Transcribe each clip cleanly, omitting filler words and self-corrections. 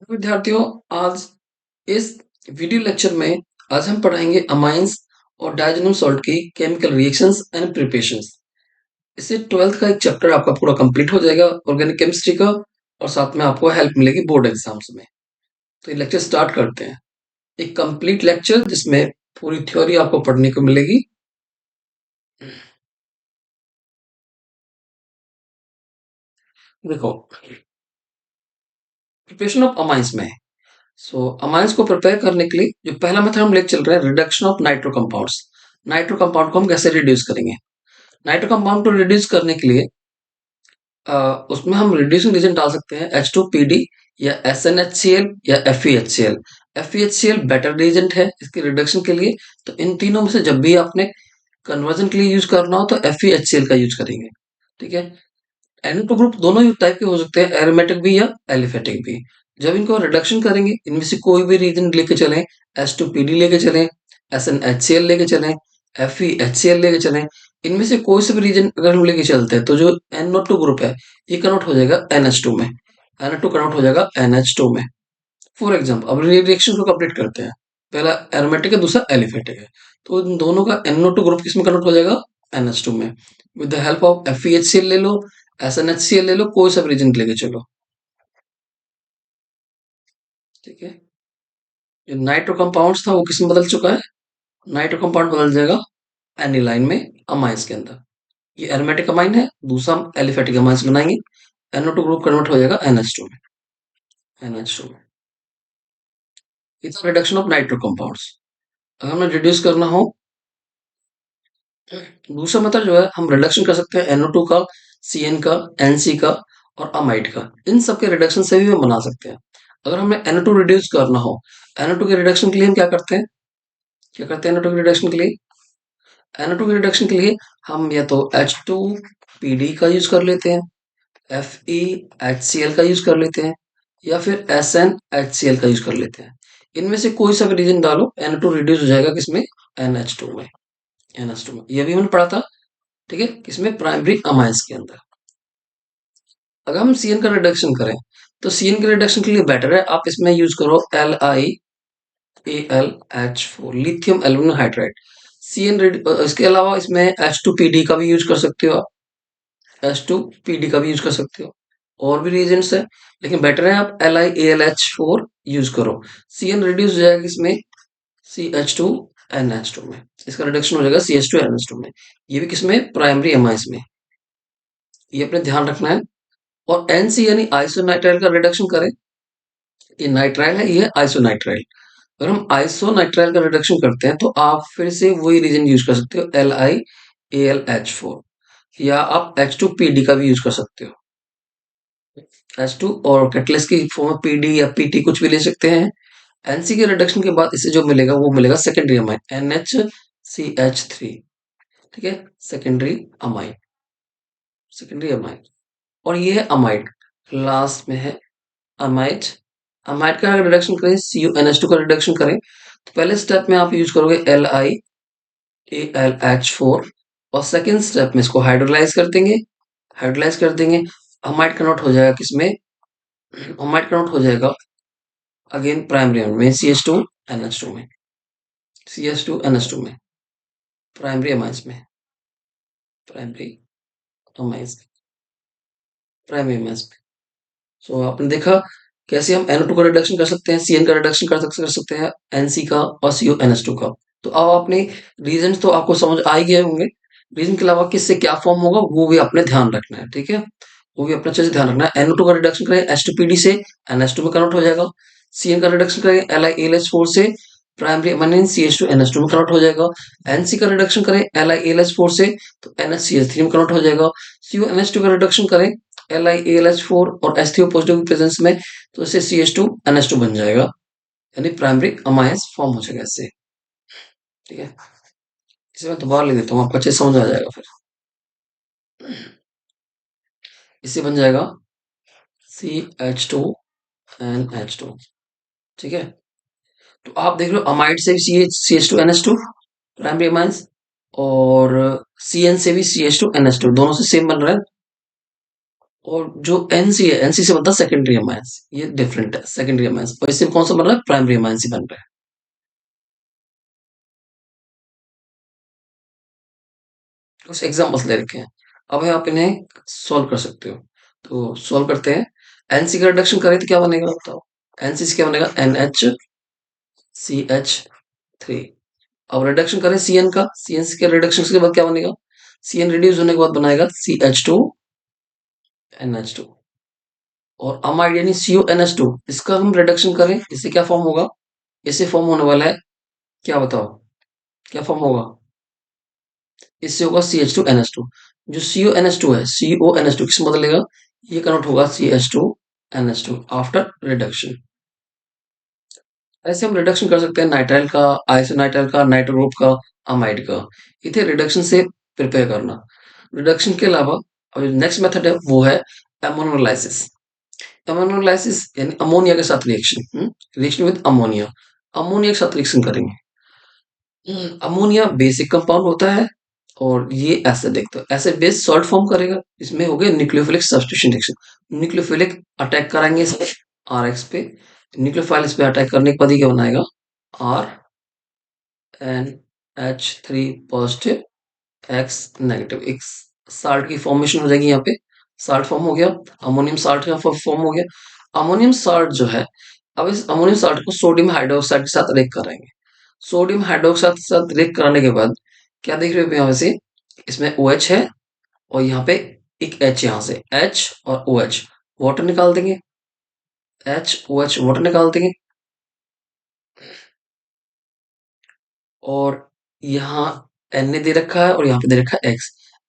विद्यार्थियों, आज इस वीडियो लेक्चर में आज हम पढ़ाएंगे अमाइंस और डायजोनियम सॉल्ट की केमिकल रिएक्शंस एंड प्रिपरेशंस। इससे 12th का एक चैप्टर आपका पूरा कंप्लीट हो जाएगा ऑर्गेनिक केमिस्ट्री का, और साथ में आपको हेल्प मिलेगी बोर्ड एग्जाम्स में। तो ये लेक्चर स्टार्ट करते हैं। एक कंप्लीट लेक्चर जिसमें पूरी थ्योरी आपको पढ़ने को मिलेगी। देखो, प्रिपरेशन ऑफ अमाइंस में अमाइंस को प्रिपेयर करने के लिए जो पहला मेथड हम लेके चल रहे हैं, reduction of nitro compounds. Nitro compound को हम कैसे रिड्यूस करेंगे? नाइट्रो कंपाउंड को रिड्यूस करने के लिए उसमें हम रिड्यूसिंग एजेंट डाल सकते हैं H2PD या SnHCl या FeHCl। FeHCl बेटर रिएजेंट है इसके रिडक्शन के लिए। तो इन तीनों में से जब भी आपने कन्वर्जन के लिए यूज करना हो तो FeHCl का यूज करेंगे। ठीक है। NO2 ग्रुप दोनों ही टाइप के हो सकते हैं, एरोमेटिक भी या एलिफेटिक भी। जब इनको रिडक्शन करेंगे, इनमें से कोई भी रीजन लेके चलें, H2PD लेके चलें, SnHCl लेके चलें, FeHCl लेके चलें, इनमें से कोई से भी रीजन अगर हम लेके चलते हैं तो जो NO2 ग्रुप है ये कन्वर्ट हो जाएगा NH2 में, NO2 कन्वर्ट हो जाएगा NH2 में। फॉर एग्जाम्पल, अब रिएक्शन को कंप्लीट करते हैं। पहला एरोमेटिक है, दूसरा एलिफेटिक है। तो इन दोनों का NO2 ग्रुप किस में कन्वर्ट हो जाएगा? NH2 में। With the help of FeHCl ले लो, SnHCl ले लो, कोई सा भी रीजन लेके चलो। ठीक है। जो नाइट्रो कंपाउंड्स था वो किस में बदल चुका है? नाइट्रो कंपाउंड बदल जाएगा एनिलाइन में, अमाइंस के अंदर। ये एरोमेटिक अमाइन है, दूसरा हम एलिफेटिक अमाइंस बनाएंगे। NO2 ग्रुप कन्वर्ट हो जाएगा NH2 में, NH2 में। ये था रिडक्शन ऑफ नाइट्रो कंपाउंड्स। अगर हमें रिड्यूस करना हो, दूसरा मेथड जो है, हम रिडक्शन कर सकते हैं NO2 का, CN का, NC का और अमाइड का। इन सब के रिडक्शन से भी हम बना सकते हैं। अगर हमें NO2 रिड्यूस करना हो, NO2 के रिडक्शन के लिए हम क्या करते हैं? NO2 के रिडक्शन के लिए? NO2 के रिडक्शन के लिए हम या तो H2PD का यूज कर लेते हैं, FeHCl का यूज कर लेते हैं, या फिर SnHCl का यूज कर लेते हैं। इनमें से कोई सा भी रीजन डालो, NO2 रिड्यूस हो जाएगा किसमें? NH2 में, NH2 में। ये भी हमने पढ़ा था। ठीक है, किसमें? प्राइमरी अमाइंस के अंदर। अगर हम CN का रिडक्शन करें तो CN के रिडक्शन के लिए बेटर है आप इसमें यूज करो LiAlH4, लिथियम एल्यूमिनियम हाइड्राइड। इसके अलावा इसमें H2PD का भी यूज कर सकते हो आप, H2PD का भी यूज कर सकते हो। और भी रीजन्स है, लेकिन बेटर है आप LiAlH4 यूज करो। CN रिड्यूस हो जाएगा इसमें CH2NH2 में। इसका रिडक्शन हो जाएगा CH2NH2 में। ये भी किसमें? प्राइमरी अमाइंस में। ये अपने ध्यान रखना है। और NC यानी आइसोनाइट्राइल का रिडक्शन करें, ये नाइट्राइल है, ये आइसोनाइट्राइल। अगर हम आइसोनाइट्राइल का रिडक्शन करते हैं तो आप फिर से वही रीजन यूज कर सकते हो, LiAlH4, या आप H2PD का भी यूज कर सकते हो। H2 और कैटलिस्ट की फॉर्म में PD या PT कुछ भी ले सकते हैं। NC के रिडक्शन के बाद इसे जो मिलेगा वो मिलेगा सेकेंडरी अमाइन, NHCH3। ठीक है, सेकेंडरी अमाइन, सेकेंडरी अमाइन। और ये है अमाइड, लास्ट में है अमाइड। अमाइड का रिडक्शन करें, CuNH2 का रिडक्शन करें तो पहले स्टेप में आप यूज करोगे LiAlH4, और सेकेंड स्टेप में इसको हाइड्रोलाइज कर देंगे, हाइड्रोलाइज कर देंगे। अमाइड कन्वर्ट हो जाएगा किसमें? अमाइड कन्वर्ट हो जाएगा अगेन प्राइमरी में, CH2NH2 में, CH2NH2 में, प्राइमरी अमाइंस में, प्राइमरी अमाइंस, प्राइमरी अमाइंस में। आपने देखा कैसे हम NO2 का रिडक्शन कर सकते हैं, CN का रिडक्शन कर सकते हैं, NC का और CuNH2 का। तो अब आपने रीजन तो आपको समझ आ ही गए होंगे। रीजन के अलावा किससे क्या फॉर्म होगा वो भी आपने ध्यान रखना है। ठीक है, वो भी अपने अच्छे से ध्यान रखना है। NO2 का रिडक्शन करें H2PD से, NH2 में कन्वर्ट हो जाएगा। CN का रिडक्शन करें LiAlH4 से, प्राइमरी अमाइन CH2NH2 में कन्वर्ट हो जाएगा। NC का रिडक्शन करें LiAlH4 से तो NHCH3 में कन्वर्ट हो जाएगा। CuNH2 का रिडक्शन करें LiAlH4 और H3O पॉजिटिव की प्रेजेंस में तो इससे CH2NH2 बन जाएगा, यानी प्राइमरी अमाइंस फॉर्म हो जाएगा इससे। ठीक है, इसे मैं दोबारा लिख देता हूँ, आपको अच्छे से समझ आ जाएगा फिर। इससे बन जाएगा CH2NH2। ठीक है, तो आप देख लो अमाइड से भी CH2NH2 प्राइमरी अमाइंस, और CN से भी CH2NH2, दोनों से सेम बन रहा है। और जो एनसी है, एनसी से बनता है सेकेंडरी अमाइंस, ये डिफरेंट है सेकेंडरी अमाइंस, और इससे कौन सा बन रहा है, प्राइमरी अमाइंस ही बन रहा है। कुछ एग्जाम्पल्स ले रखे हैं, अब आप इन्हें सॉल्व कर सकते हो। तो सॉल्व करते हैं। एनसी का रिडक्शन करें तो क्या बनेगा बताओ। एनसी से क्या बनेगा, NH CH3। अब रिडक्शन करें सीएन का, सीएन के रिडक्शन के बाद क्या बनेगा, सीएन रिड्यूस होने के बाद बनाएगा CH2NH2। और अमाइड यानी CuNH2, इसका हम रिडक्शन करें, इससे क्या फॉर्म होगा, इससे फॉर्म होने वाला है, क्या बताओ, क्या फॉर्म होगा, इससे होगा CH2NH2। जो CuNH2 है, CuNH2 किस में बदलेगा, ये कन्वर्ट होगा CH2NH2 आफ्टर रिडक्शन। ऐसे हम रिडक्शन कर सकते हैं नाइट्राइल का, आइसोनाइट्राइल का, नाइट्रो ग्रुप का, अमाइड का। इथे रिडक्शन से प्रिपेयर करना। रिडक्शन के अलावा अब नेक्स्ट मेथड है वो है एमोनोलाइसिस। एमोनोलाइसिस यानी अमोनिया के साथ reaction, reaction with ammonia, ammonia के साथ रिएक्शन करेंगे। अमोनिया बेसिक कंपाउंड होता है और ये एसिड एक, तो एसिड बेस सॉल्ट फॉर्म करेगा, इसमें हो गया nucleophilic substitution reaction. Nucleophilic attack कराएंगे इस पे, RX पे, न्यूक्लियोफाइल इस पे अटैक करने के बाद ये क्या बनाएगा, RNH3 पॉजिटिव, X नेगेटिव, एक साल्ट की फॉर्मेशन हो जाएगी यहाँ पे, साल्ट फॉर्म हो गया, अमोनियम साल्ट का फॉर्म हो गया। अमोनियम साल्ट जो है, अब इस अमोनियम साल्ट को सोडियम हाइड्रोक्साइड के साथ रिएक्ट कराएंगे। सोडियम हाइड्रोक्साइड के साथ रिएक्ट कराने के बाद क्या देख रहे हो यहाँ से, इसमें OH है और यहाँ पे एक H, यहाँ से H और OH, वाटर निकाल देंगे, HOH वाटर निकाल देंगे। और यहाँ Na दे रखा है और यहाँ पे दे रखा है X,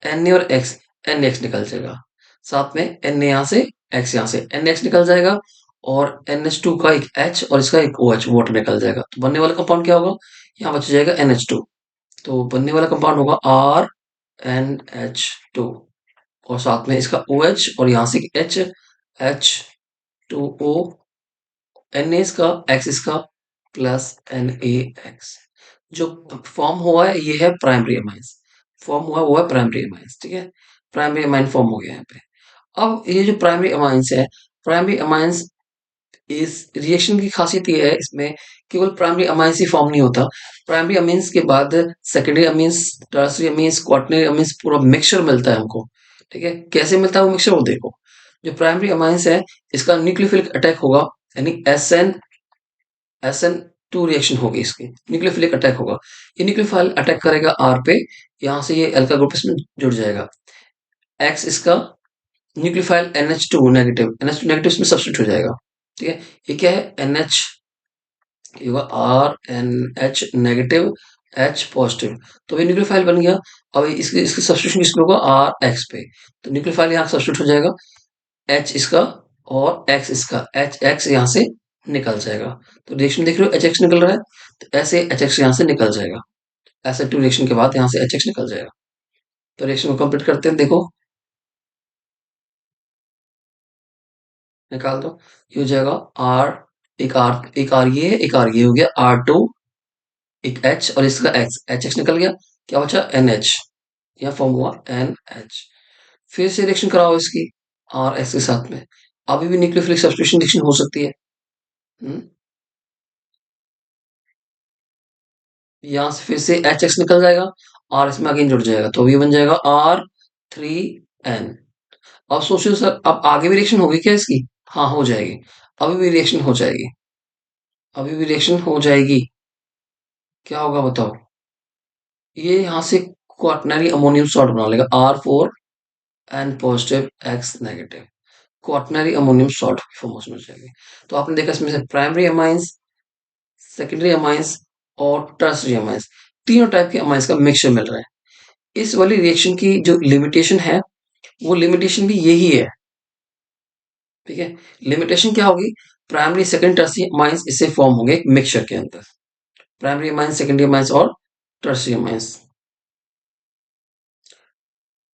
Na और X, NX निकल जाएगा, साथ में Na यहाँ से, X यहाँ से, NX निकल जाएगा, और NH2 का एक H और इसका एक OH वाटर निकल जाएगा। तो बनने वाला कंपाउंड क्या होगा, यहाँ बच जाएगा NH2। तो बनने वाला कंपाउंड होगा RNH2, और साथ में इसका OH और यहाँ से H, H2O, Na इसका, X इसका, प्लस NaX। जो फॉर्म हुआ है ये है प्राइमरी अमाइंस, फॉर्म हुआ वो है प्राइमरी अमाइंस, ठीक है, प्राइमरी अमाइन फॉर्म हो गया यहाँ पे। अब ये जो प्राइमरी अमाइंस है, प्राइमरी अमाइंस, इस रिएक्शन की खासियत ये है, इसमें केवल प्राइमरी अमाइंस ही फॉर्म नहीं होता, प्राइमरी अमीन्स के बाद secondary amines, tertiary amines, quaternary amines, पूरा मिक्सचर मिलता है हमको। ठीक है, कैसे मिलता है वो मिक्सचर, वो देखो। जो प्राइमरी अमाइंस है, इसका न्यूक्लियोफिलिक अटैक होगा, यानी SN2 रिएक्शन होगी इसकी, न्यूक्लियोफिलिक अटैक होगा। ये न्यूक्लियोफाइल अटैक करेगा R पे, यहाँ से ये एल्का ग्रुप इसमें जुड़ जाएगा। X इसका nucleophile NH2 negative, NH2 negative इसमें सब्स्टिट्यूट हो जाएगा। ठीक है, ये क्या है, NH, ये होगा RNH नेगेटिव, H पॉजिटिव, तो ये न्यूक्लियोफाइल बन गया। अब इसकी इसकी सब्स्टिट्यूशन किसमें होगा, RX पे, तो न्यूक्लियोफाइल यहाँ सब्स्टिट्यूट हो जाएगा, H इसका और X इसका, HX यहाँ से निकल जाएगा। तो रिएक्शन देख रहे हो, HX निकल रहा है, तो ऐसे HX यहाँ से निकल जाएगा, ऐसे टू रिएक्शन के बाद यहाँ से HX निकल जाएगा। तो रिएक्शन को कंप्लीट करते हैं, देखो निकाल दो, ये हो जाएगा R, एक R ये है, एक R ये हो गया, R2, एक H और इसका X, HX निकल गया, क्या बचा, NH, यह फॉर्म हुआ NH। फिर से रिएक्शन कराओ इसकी RX के साथ में, अभी भी न्यूक्लियोफिलिक सब्स्टिट्यूशन रिएक्शन हो सकती है। हम्म, यहाँ से फिर से HX निकल जाएगा, और इसमें अगेन जुड़ जाएगा, तो ये बन जाएगा R3N। अब सोचिए सर, अब आगे भी रिएक्शन होगी क्या इसकी, हाँ हो जाएगी, अभी भी रिएक्शन हो जाएगी, अभी भी रिएक्शन हो जाएगी। क्या होगा बताओ, ये यहाँ से क्वाटरनरी अमोनियम सॉल्ट बना लेगा, R4N positive, X negative, quaternary ammonium salt की फॉर्मेशन हो जाएगी। तो आपने देखा इसमें से प्राइमरी अमाइंस, सेकेंडरी अमाइंस और टर्सरी अमाइंस, तीनों टाइप के अमाइंस का मिक्सचर मिल रहा है। इस वाली रिएक्शन की जो लिमिटेशन है, वो लिमिटेशन भी यही है। ठीक है, लिमिटेशन क्या होगी, प्राइमरी सेकेंड टर्सरी अमाइंस इससे फॉर्म होंगे एक मिक्सचर के अंदर, प्राइमरी अमाइंस, सेकेंडरी अमाइंस और टर्सरी अमाइंस।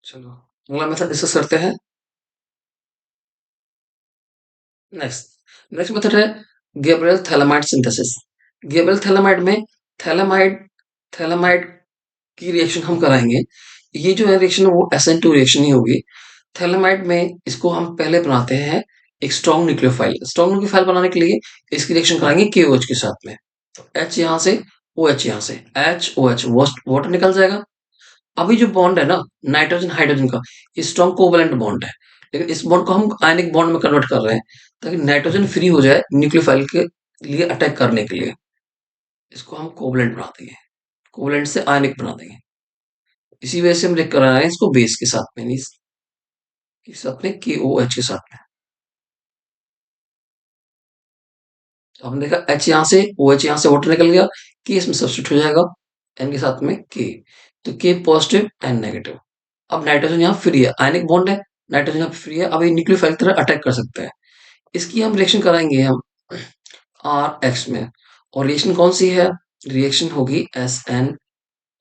चलो अगला मेथड डिस्कस करते हैं। नेक्स्ट नेक्स्ट मेथड है Gabriel phthalimide synthesis. Gabriel phthalimide में थैलामाइड थैलामाइड की रिएक्शन हम कराएंगे। ये जो है रिएक्शन वो SN2 रिएक्शन ही होगी। थैलेमाइड में इसको हम पहले बनाते हैं एक स्ट्रॉन्ग न्यूक्लियोफाइल। स्ट्रॉन्ग न्यूक्लियोफाइल बनाने के लिए इसकी रिएक्शन कराएंगे KOH के साथ में। तो H यहाँ से, OH यहाँ से, HOH वाटर निकल जाएगा। अभी जो बॉन्ड है ना नाइट्रोजन हाइड्रोजन का, ये स्ट्रॉन्ग कोवलेंट बॉन्ड है, लेकिन इस बॉन्ड को हम आयनिक बॉन्ड में कन्वर्ट कर रहे हैं ताकि नाइट्रोजन फ्री हो जाए न्यूक्लियोफाइल के लिए अटैक करने के लिए। इसको हम कोवलेंट बना देंगे, कोवलेंट से आयनिक बना देंगे। इसी वजह से हम लिख कर रहे हैं इसको बेस के साथ में, के साथ में KOH के साथ में। तो हमने देखा H यहाँ से, OH यहाँ से वाटर निकल गया, K इसमें सब्स्टिट्यूट हो जाएगा N के साथ में K। तो K पॉजिटिव N नेगेटिव। अब नाइट्रोजन यहाँ फ्री है, आयनिक बॉन्ड है, नाइट्रोजन यहाँ फ्री है, अब ये न्यूक्लियोफाइल की तरह अटैक कर सकता है। इसकी हम रिएक्शन कराएंगे हम RX में, और रिएक्शन कौन सी है? रिएक्शन होगी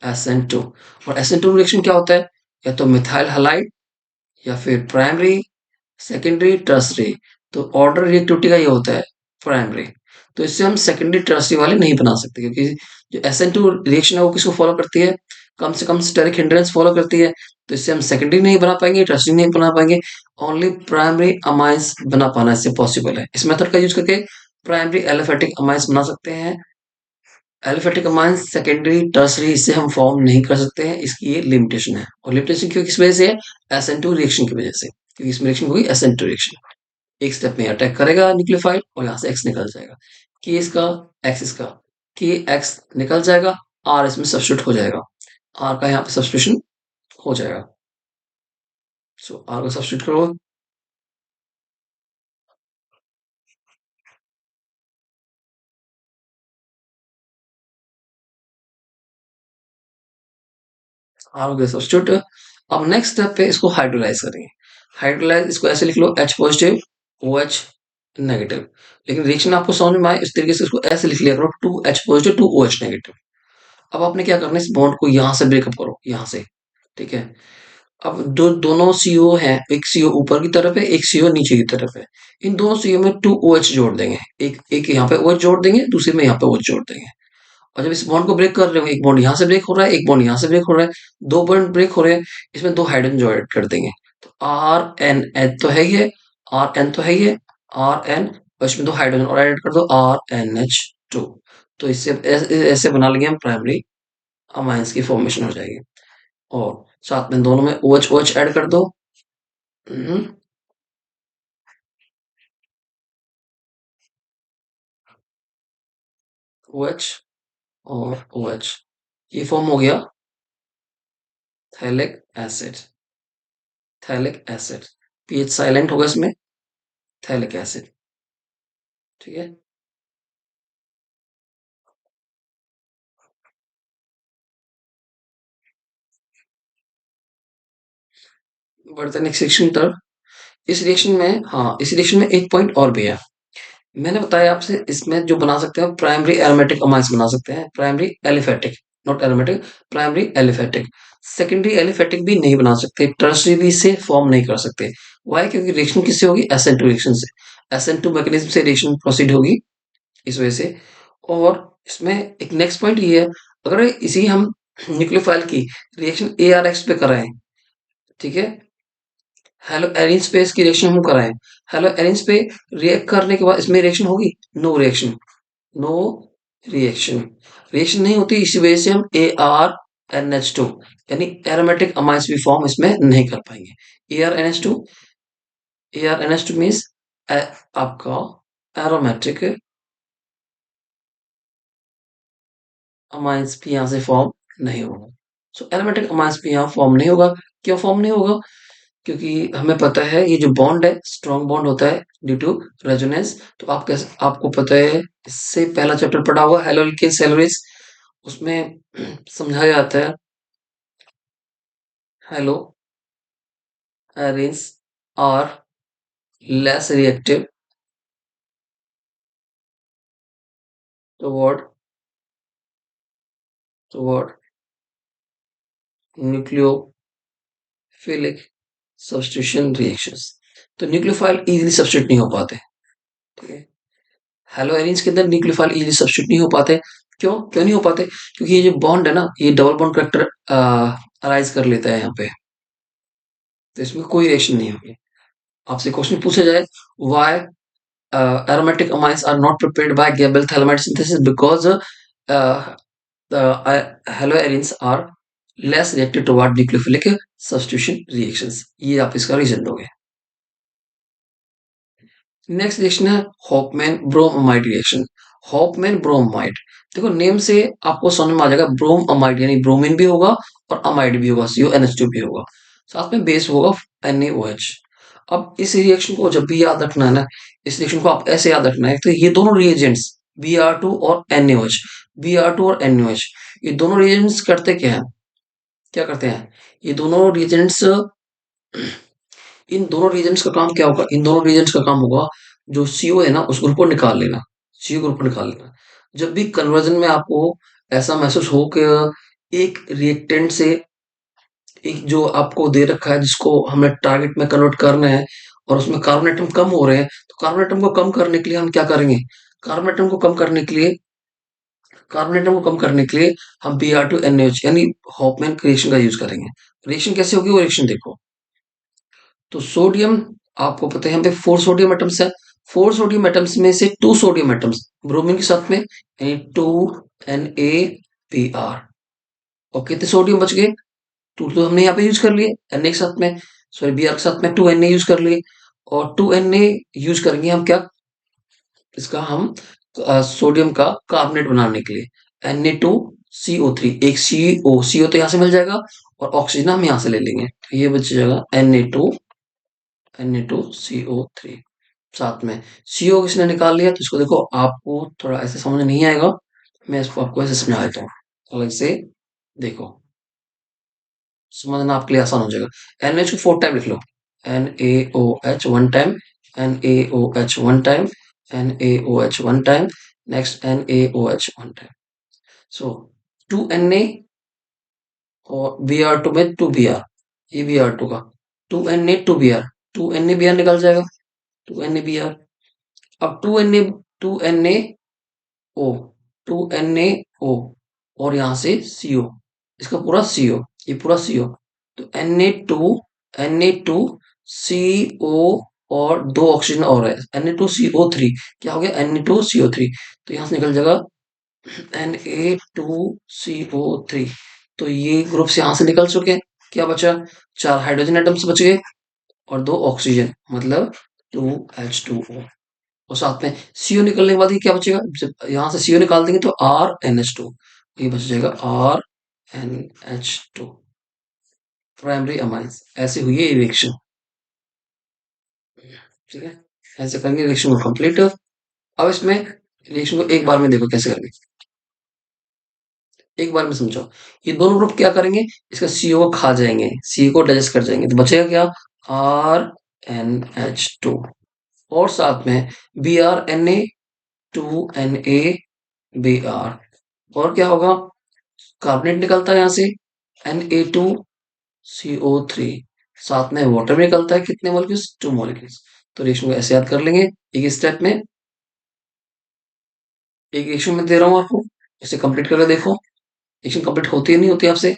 SN2। और SN2 रिएक्शन क्या होता है? या तो मिथाइल हैलाइड, या फिर प्राइमरी, सेकेंडरी, टर्सरी। तो ऑर्डर रिएक्टिविटी का ये होता है प्राइमरी। तो इससे हम सेकेंडरी टर्सरी वाले नहीं बना सकते, क्योंकि जो SN2 रिएक्शन है वो किसको फॉलो करती है? कम से कम स्टेरिक हिंड्रेंस फॉलो करती है। तो इससे हम सेकेंडरी नहीं बना पाएंगे, टर्सरी नहीं बना पाएंगे। ओनली प्राइमरी अमाइंस बना पाना इससे पॉसिबल है। इस मेथड का यूज करके प्राइमरी एलिफेटिक अमाइंस बना सकते हैं। एलिफेटिक अमाइंस सेकेंडरी टर्सरी इससे हम फॉर्म नहीं कर सकते हैं, इसकी ये लिमिटेशन है। और लिमिटेशन क्यों, किस वजह से है? SN2 रिएक्शन की वजह से, क्योंकि इसमें रिएक्शन होगी SN2 रिएक्शन। एक स्टेप में अटैक करेगा न्यूक्लियोफाइल और यहाँ से X निकल जाएगा, के इसका, X इसका, के X निकल जाएगा, R इसमें सब्स्टिट्यूट हो जाएगा, R का यहाँ पे सब्स्टिट्यूशन हो जाएगा। सो R को सब्स्टिट्यूट करो, R हो गया सब्स्टिट्यूट। अब नेक्स्ट स्टेप पे इसको हाइड्रोलाइज करेंगे। हाइड्रोलाइज इसको ऐसे लिख लो, H पॉजिटिव, OH नेगेटिव। लेकिन रिएक्शन आपको समझ में आए इस तरीके से इसको ऐसे लिख लिया करो, 2H पॉजिटिव 2OH नेगेटिव। अब आपने क्या करना है, इस बॉन्ड को यहाँ से ब्रेकअप करो, यहाँ से, ठीक है। अब दोनों सीओ हैं, एक सीओ ऊपर की तरफ है, एक सीओ नीचे की तरफ है। इन दोनों सीओ में 2OH जोड़ देंगे, एक एक यहाँ पे OH जोड़ देंगे, दूसरे में यहाँ पे OH जोड़ देंगे। और जब इस बॉन्ड को ब्रेक कर रहे हो, एक बॉन्ड यहाँ से ब्रेक हो रहा है, एक बॉन्ड यहाँ से ब्रेक हो रहा है, दो बॉन्ड ब्रेक हो रहे हैं, इसमें दो हाइड्रोजन जो ऐड कर देंगे। तो RN तो है ही है, RN तो है ही है, RN, और इसमें दो हाइड्रोजन और ऐड कर दो, RNH2। तो इससे ऐसे बना लेंगे हम प्राइमरी अमाइंस की फॉर्मेशन हो जाएगी। और साथ में दोनों में OH OH ऐड कर दो। हम्म, OH और OH, ये फॉर्म हो गया phthalic acid. Phthalic acid, pH silent होगा इसमें, थैलिक एसिड, ठीक है। बढ़ते नेक्स्ट रिएक्शन की तरफ। इस रिएक्शन में, हाँ, इस रिएक्शन में एक पॉइंट और भी है। मैंने बताया आपसे इसमें जो बना सकते हैं प्राइमरी एरोमेटिक अमाइंस बना सकते हैं, primary aliphatic, not aromatic, primary aliphatic. Secondary aliphatic भी नहीं बना सकते, टर्सरी भी इसे फॉर्म नहीं कर सकते। वाई? क्योंकि रिएक्शन किससे होगी? SN2 रिएक्शन से, SN2 मैकेनिज्म से रिएक्शन प्रोसीड होगी, इस वजह से। और इसमें एक नेक्स्ट पॉइंट ये है, अगर इसी हम न्यूक्लियोफाइल की रिएक्शन ARX पे कराएं, ठीक है, हेलो एरिन्स पे इसकी रिएक्शन हम कराएं, हेलो एरिन्स पे रिएक्ट करने के बाद इसमें रिएक्शन होगी? No reaction, no reaction, reaction नहीं होती। इसी वजह से हम ArNH2 यानी एरोमेटिक अमाइंस भी फॉर्म इसमें नहीं कर पाएंगे। ArNH2, ArNH2 मीन्स आपका एरोमेटिक अमाइंस भी यहाँ से फॉर्म नहीं होगा। सो एरोमेटिक अमाइंस भी यहाँ फॉर्म नहीं होगा। क्यों फॉर्म नहीं होगा? क्योंकि हमें पता है ये जो बॉन्ड है स्ट्रॉन्ग बॉन्ड होता है ड्यू टू रेजोनेंस। तो आप कैसे, आपको पता है, इससे पहला चैप्टर पढ़ा हुआ हेलो एल्केन्स एल्केन्स, उसमें समझाया जाता है haloarenes are less reactive toward toward nucleophilic substitution reactions. तो न्यूक्लियोफाइल इजीली सब्स्टिट्यूट नहीं हो पाते, ठीक है। हेलो एरेन्स के अंदर न्यूक्लियोफाइल इजीली सब्स्टिट्यूट नहीं हो पाते। क्यों क्यों नहीं हो पाते? क्योंकि ये जो बॉन्ड है ना, ये डबल बॉन्ड करेक्टर अराइज कर लेता है यहाँ पे, तो इसमें कोई रिएक्शन नहीं होगी। आपसे क्वेश्चन पूछा जाए, why aromatic amines are not prepared by Gabel-Thalamide synthesis because the haloarenes are less reactive toward nucleophilic substitution reactions। ये आप इसका रीजन दोगे। नेक्स्ट रिएक्शन है हॉपमैन ब्रोमाइड रिएक्शन। हॉपमैन ब्रोमाइड, देखो नेम से आपको समझ में आ जाएगा, ब्रोम अमाइड यानी ब्रोमीन भी होगा और अमाइड भी होगा, CONH2 भी होगा, साथ में बेस होगा NaOH। अब इस रिएक्शन को जब भी याद रखना है ना, इस रिएक्शन को आप ऐसे याद रखना है, तो ये दोनों रिएजेंट्स Br2 और NaOH, Br2 और NaOH, ये दोनों रिएजेंट्स करते क्या है, क्या करते हैं ये दोनों रिएजेंट्स, इन दोनों रीजन्स का काम क्या होगा, इन दोनों रीजन्स का काम होगा जो सीओ है ना उस ग्रुप को निकाल लेना, सीओ ग्रुप को निकाल लेना। जब भी कन्वर्जन में आपको ऐसा महसूस हो कि एक रिएक्टेंट से एक जो आपको दे रखा है जिसको हमें टारगेट में कन्वर्ट करना है और उसमें कार्बन एटम कम हो रहे हैं, तो कार्बन एटम को कम करने के लिए हम क्या करेंगे, कार्बन एटम को कम करने के लिए कार्बन एटम को कम करने के लिए हम Br2NaOH यानी हॉफमैन रिएक्शन का यूज करेंगे। रिएक्शन कैसे होगी वो रिएक्शन देखो। तो सोडियम, आपको पता है यहाँ पे 4 सोडियम एटम्स है, 4 सोडियम एटम्स में से 2 सोडियम एटम्स ब्रोमीन के साथ में, यानी 2NaBr। और कितने सोडियम बच गए, 2 तो हमने यहाँ पे यूज कर लिए Na के साथ में, सॉरी Br के साथ में 2Na यूज कर लिए, और 2Na यूज करेंगे हम क्या, इसका हम सोडियम का कार्बोनेट बनाने के लिए Na2CO3, एक CO तो यहाँ से मिल जाएगा और ऑक्सीजन हम यहाँ से ले लेंगे, तो ये बच जाएगा Na2CO3। साथ में CO किसने निकाल लिया, तो इसको देखो, आपको थोड़ा ऐसे समझ नहीं आएगा, मैं इसको आपको ऐसे समझा देता हूँ अलग से, देखो समझना आपके लिए आसान हो जाएगा। NH को 4 टाइम लिख लो, NaOH 1 टाइम, NaOH 1 टाइम, NaOH 1 टाइम, नेक्स्ट NaOH 1 टाइम। सो 2Na और Br2 में 2Br, ये Br2 का 2Na 2Br, 2NaBr निकल जाएगा, 2NaBr। अब 2Na टू NaO और यहाँ से CO, इसका पूरा CO, ये पूरा CO, तो Na2CO और 2 ऑक्सीजन और है, Na2CO3, क्या हो गया Na2CO3, तो यहाँ से निकल जाएगा Na2CO3। तो ये ग्रुप से यहाँ से निकल चुके हैं, क्या बचा, 4 हाइड्रोजन एटम्स बच गए और 2 ऑक्सीजन, मतलब 2H2O। और साथ में सीओ निकलने के बाद ये क्या बचेगा, जब यहाँ से सीओ निकाल देंगे तो RNH2, ये बच जाएगा RNH2, प्राइमरी अमाइंस। ऐसे हुई है ये रिएक्शन, ठीक है, ऐसे करेंगे रिएक्शन को कंप्लीट। अब इसमें रिएक्शन को एक बार में देखो कैसे करेंगे, एक बार में समझो। ये दोनों ग्रुप क्या करेंगे, इसका सीओ को खा जाएंगे, सी को डाइजेस्ट कर जाएंगे, तो बचेगा क्या, RNH2, और साथ में BrNa2NaBr, और क्या होगा, कार्बोनेट निकलता है यहाँ से Na2CO3, साथ में वाटर में निकलता है कितने मॉलिक्यूल्स, 2 मॉलिक्यूल्स। तो रिएक्शन को ऐसे याद कर लेंगे, एक स्टेप में, एक रिएक्शन में दे रहा हूँ आपको, इसे कंप्लीट करके देखो, रिएक्शन कंप्लीट होती है नहीं होती आपसे।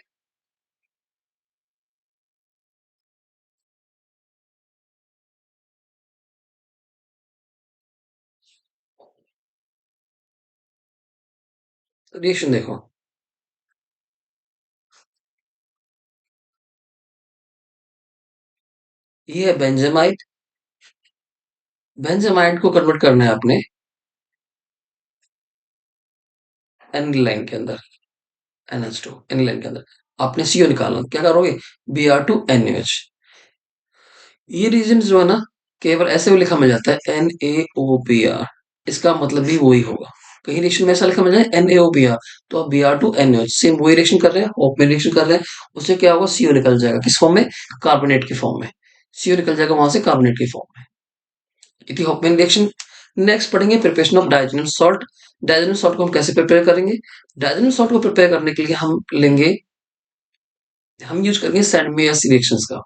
रिएक्शन देखो, ये है बेंजामाइड, बेंजामाइड को कन्वर्ट करना है आपने एनिलाइन के अंदर, NH2 एनिलाइन के अंदर, आपने CO निकालना, क्या करोगे, Br2NaOH। ये रीजन जो है ना, केवल ऐसे भी लिखा मिल जाता है NaOBr, इसका मतलब भी वही होगा, कहीं रिएक्शन में ऐसा लिखा मिल जाए NaOBr, तो आप Br2NaOH सेम वही रिएक्शन कर रहे हैं, होप में रिएक्शन कर रहे हैं, उससे क्या होगा, CO निकल जाएगा, किस फॉर्म में, कार्बोनेट के फॉर्म में, CO निकल जाएगा वहां से कार्बोनेट के फॉर्म में, इति होपमैन रिएक्शन। नेक्स्ट पढ़ेंगे प्रिपरेशन ऑफ डाइजेनल सॉल्ट। डाइजेनल सॉल्ट को हम कैसे प्रिपेयर करेंगे, डाइजेनल सॉल्ट को प्रिपेयर करने के लिए हम लेंगे, हम यूज करेंगे सैंड मेयर्स रिएक्शंस का,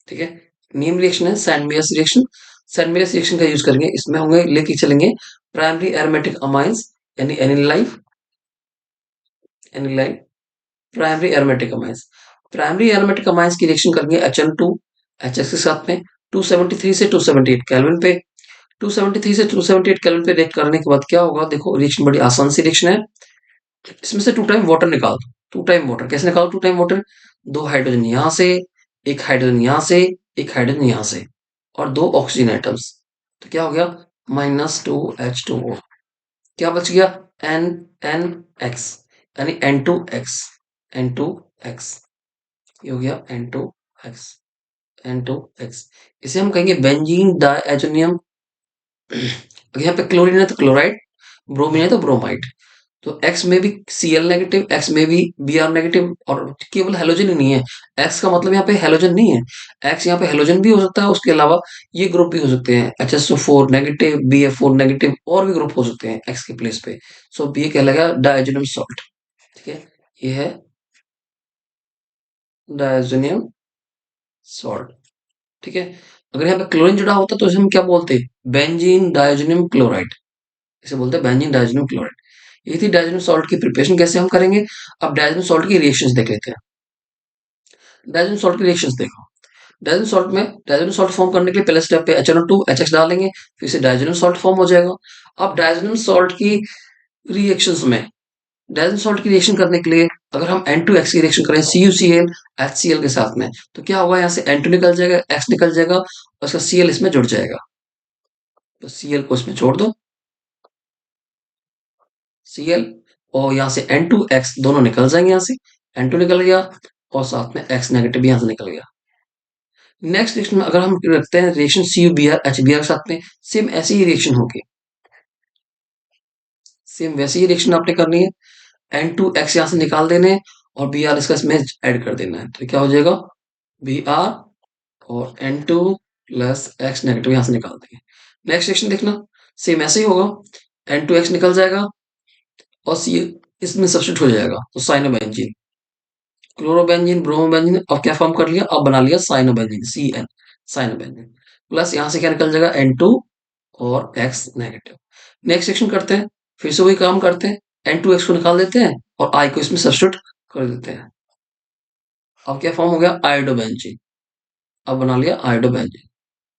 ठीक है, नेम रिएक्शन है Sandmeyer's reaction, Sandmeyer's reaction का यूज करेंगे, इसमें होंगे लेके चलेंगे प्राइमरी एरोमेटिक अमाइंस यानी aniline, aniline primary aromatic amines, primary aromatic amines की रिएक्शन करेंगे HN2 HX के साथ में 273 से 278 केल्विन पे, 273 से 278 केल्विन पे रिएक्ट करने के बाद क्या होगा, देखो रिएक्शन बड़ी आसान सी रिएक्शन है। इसमें से 2 टाइम वाटर निकाल दो। 2 टाइम वाटर कैसे निकालो? 2 टाइम वाटर, 2 हाइड्रोजन यहाँ से, 1 हाइड्रोजन यहाँ से, 1 हाइड्रोजन यहाँ से और 2 ऑक्सीजन एटम्स। तो क्या हो गया? -2H2O। क्या बच गया? N NX यानी N2X, N2X। ये हो गया N2X, N2X। इसे हम कहेंगे बेंजीन डायज़ोनियम। अगर यहाँ पे क्लोरीन है तो क्लोराइड, ब्रोमीन है तो ब्रोमाइड। तो X में भी Cl नेगेटिव, X में भी Br नेगेटिव और केवल हेलोजन ही नहीं है। X का मतलब यहाँ पे हेलोजन नहीं है। X यहाँ पे हेलोजन भी हो सकता है, उसके अलावा ये ग्रुप भी हो सकते हैं, HSO4 नेगेटिव, BF4 नेगेटिव और भी ग्रुप हो सकते हैं X के प्लेस पे। सो ये कहलाएगा डायज़ोनियम सॉल्ट। ठीक है, ये है डायज़ोनियम सॉल्ट। ठीक है, अगर यहाँ पे क्लोरीन जुड़ा होता तो इसे हम क्या बोलते? Benzene diazonium chloride. इसे बोलते हैं बेंजीन डायज़ोनियम क्लोराइड। ये थी डायज़ोनियम सॉल्ट की प्रिपरेशन। कैसे हम करेंगे? अब डायज़ोनियम सॉल्ट की रिएक्शंस देख लेते हैं। डायज़ोनियम सॉल्ट की रिएक्शंस देखो। डायज़ोनियम सॉल्ट फॉर्म करने के लिए पहले स्टेप पे HNO2 HX डालेंगे, फिर से डायज़ोनियम सॉल्ट फॉर्म हो जाएगा। अब डायज़ोनियम सॉल्ट की रिएक्शंस में, डायज़ोनियम सॉल्ट की रिएक्शन करने के लिए अगर हम N2X की रिएक्शन करें CuCl HCl के साथ में, तो क्या होगा? यहाँ से N2 निकल जाएगा, X निकल जाएगा और उसका Cl इसमें जुड़ जाएगा। तो Cl को इसमें छोड़ दो, Cl, और यहाँ से N2X दोनों निकल जाएंगे। यहाँ से N2 निकल गया और साथ में X नेगेटिव भी यहाँ से निकल गया। नेक्स्ट रिएक्शन में अगर हम रखते हैं रिएक्शन CuBr HBr के साथ में, सेम ऐसी ही रिएक्शन होगी। सेम वैसी ही रिएक्शन आपने करनी है। N2X यहाँ से निकाल देने हैं और Br इसका इसमें ऐड कर देना है। तो क्या हो जाएगा? Br और N2 प्लस X नेगेटिव यहाँ से निकाल देंगे। नेक्स्ट रिएक्शन देखना, सेम ऐसे ही होगा। N2X निकल जाएगा और C इसमें सब्स्टिट्यूट हो जाएगा, तो साइनोबेंजीन, क्लोरोबेंजीन, ब्रोमोबेंजीन। अब क्या फॉर्म कर लिया? अब बना लिया साइनोबेंजीन, CN, साइनोबेंजीन। प्लस यहाँ से क्या निकल जाएगा? N2 और X नेगेटिव। नेक्स्ट सेक्शन करते हैं, फिर से वही काम करते हैं। N2X को निकाल देते हैं और I को इसमें सब्स्टिट्यूट कर देते हैं। अब क्या फॉर्म हो गया? आयोडोबेंजीन। अब बना लिया आयोडोबेंजीन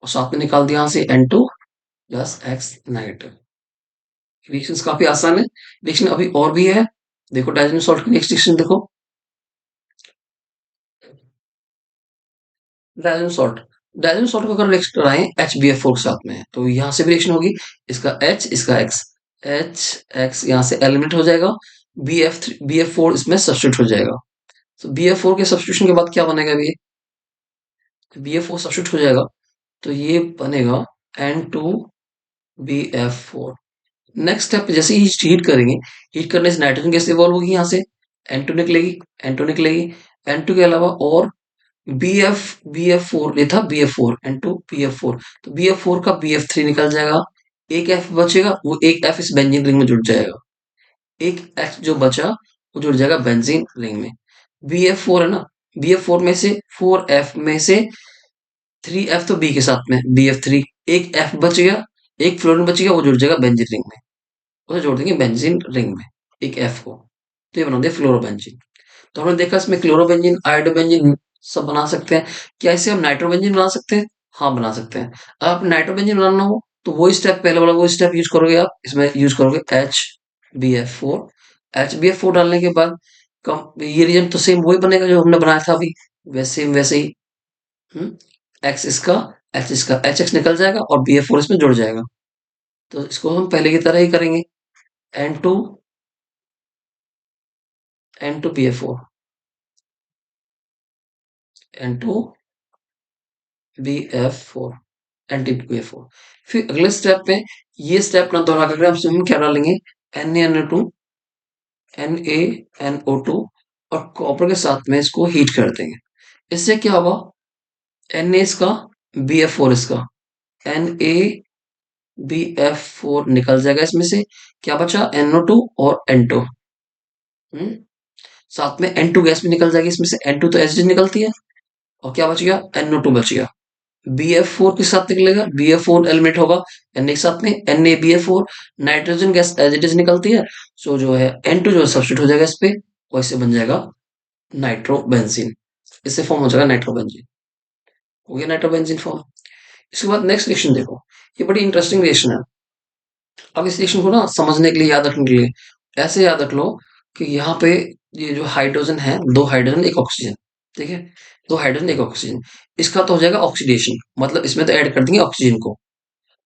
और साथ में निकाल दिया यहाँ से N2 plus X negative. Reactions काफी आसान है। रिएक्शन अभी और भी है। देखो डायज़ोनियम सॉल्ट की नेक्स्ट रिएक्शन देखो। डायज़ोनियम सॉल्ट, डायज़ोनियम सॉल्ट को अगर रिएक्शन कराएं HBF4 के साथ में, तो यहाँ से भी रिएक्शन होगी। इसका H, इसका X, H X यहाँ से एलिमिनेट हो जाएगा, BF4 इसमें सब्स्टिट्यूट हो जाएगा। तो BF4 के सब्स्टिट्यूशन के बाद क्या बनेगा? ये BF4 सब्स्टिट्यूट हो जाएगा तो ये बनेगा N2BF4। नेक्स्ट स्टेप, जैसे ही हीट करेंगे, हीट करने से नाइट्रोजन गैस इवॉल्व होगी। यहाँ से N2 निकलेगी, N2 निकलेगी। N2 के अलावा और BF4 ये था, BF4 N2 BF4, तो BF4 का BF3 निकल जाएगा। एक F बचेगा, वो एक F इस बेंजीन रिंग में जुड़ जाएगा। एक F जो बचा वो जुड़ जाएगा बेंजीन रिंग में। BF4 है ना, BF4 में से 4F में से 3F तो B के साथ में BF3, एक F बच गया, एक फ्लोरीन बच गया, वो जुड़ जाएगा बेंजीन रिंग में। उसे जोड़ देंगे बेंजीन रिंग में एक F को, तो ये बना दिया फ्लोरोबेंजीन। तो हमने देखा इसमें क्लोरोबेंजीन, आयोडोबेंजीन सब बना सकते हैं। क्या इसे हम नाइट्रोबेंजीन बना सकते हैं? हाँ, बना सकते हैं। अगर आप नाइट्रोबेंजीन बनाना हो तो वही स्टेप, पहले वाला वही स्टेप यूज करोगे आप। इसमें यूज करोगे HBF4। HBF4 डालने के बाद कम ये रिएजेंट तो सेम वही बनेगा जो हमने बनाया था अभी, वैसे ही। एक्स इसका, एच इसका, HX निकल जाएगा और BF4 इसमें जुड़ जाएगा। तो इसको हम पहले की तरह ही करेंगे। N2 N2BF4, N2 BF4, NTBF4। फिर अगले स्टेप पे ये स्टेप ना दोहरा करके हम क्या डालेंगे? NaNO2, NaNO2 और कॉपर के साथ में इसको हीट कर देंगे। इससे क्या होगा? Na इसका, BF4 इसका, NaBF4 निकल जाएगा इसमें से। क्या बचा? NO2 और N2। हम्म साथ में N2 गैस भी निकल जाएगी इसमें से। N2 तो एसिड निकलती है और क्या बच गया? NO2 बच गया। BF4 के साथ निकलेगा, BF4 एलिमेंट होगा Na के साथ में, NaBF4, nitrogen gas as it is निकलती है। सो जो है N2 जो है सब्स्टिट्यूट हो जाएगा इस पे और इससे बन जाएगा नाइट्रोबेंजीन। इससे फॉर्म हो जाएगा नाइट्रोबेंजीन। हो गया नाइट्रोबेंजीन फॉर्म। इसके बाद नेक्स्ट रिएक्शन देखो, ये बड़ी इंटरेस्टिंग रिएक्शन है। अब इस रिएक्शन को ना समझने के लिए, याद रखने के लिए ऐसे याद रख लो कि यहाँ पे ये जो हाइड्रोजन है, दो हाइड्रोजन एक ऑक्सीजन, ठीक है, दो हाइड्रोजन एक ऑक्सीजन, इसका तो हो जाएगा ऑक्सीडेशन, मतलब इसमें तो ऐड कर देंगे ऑक्सीजन को,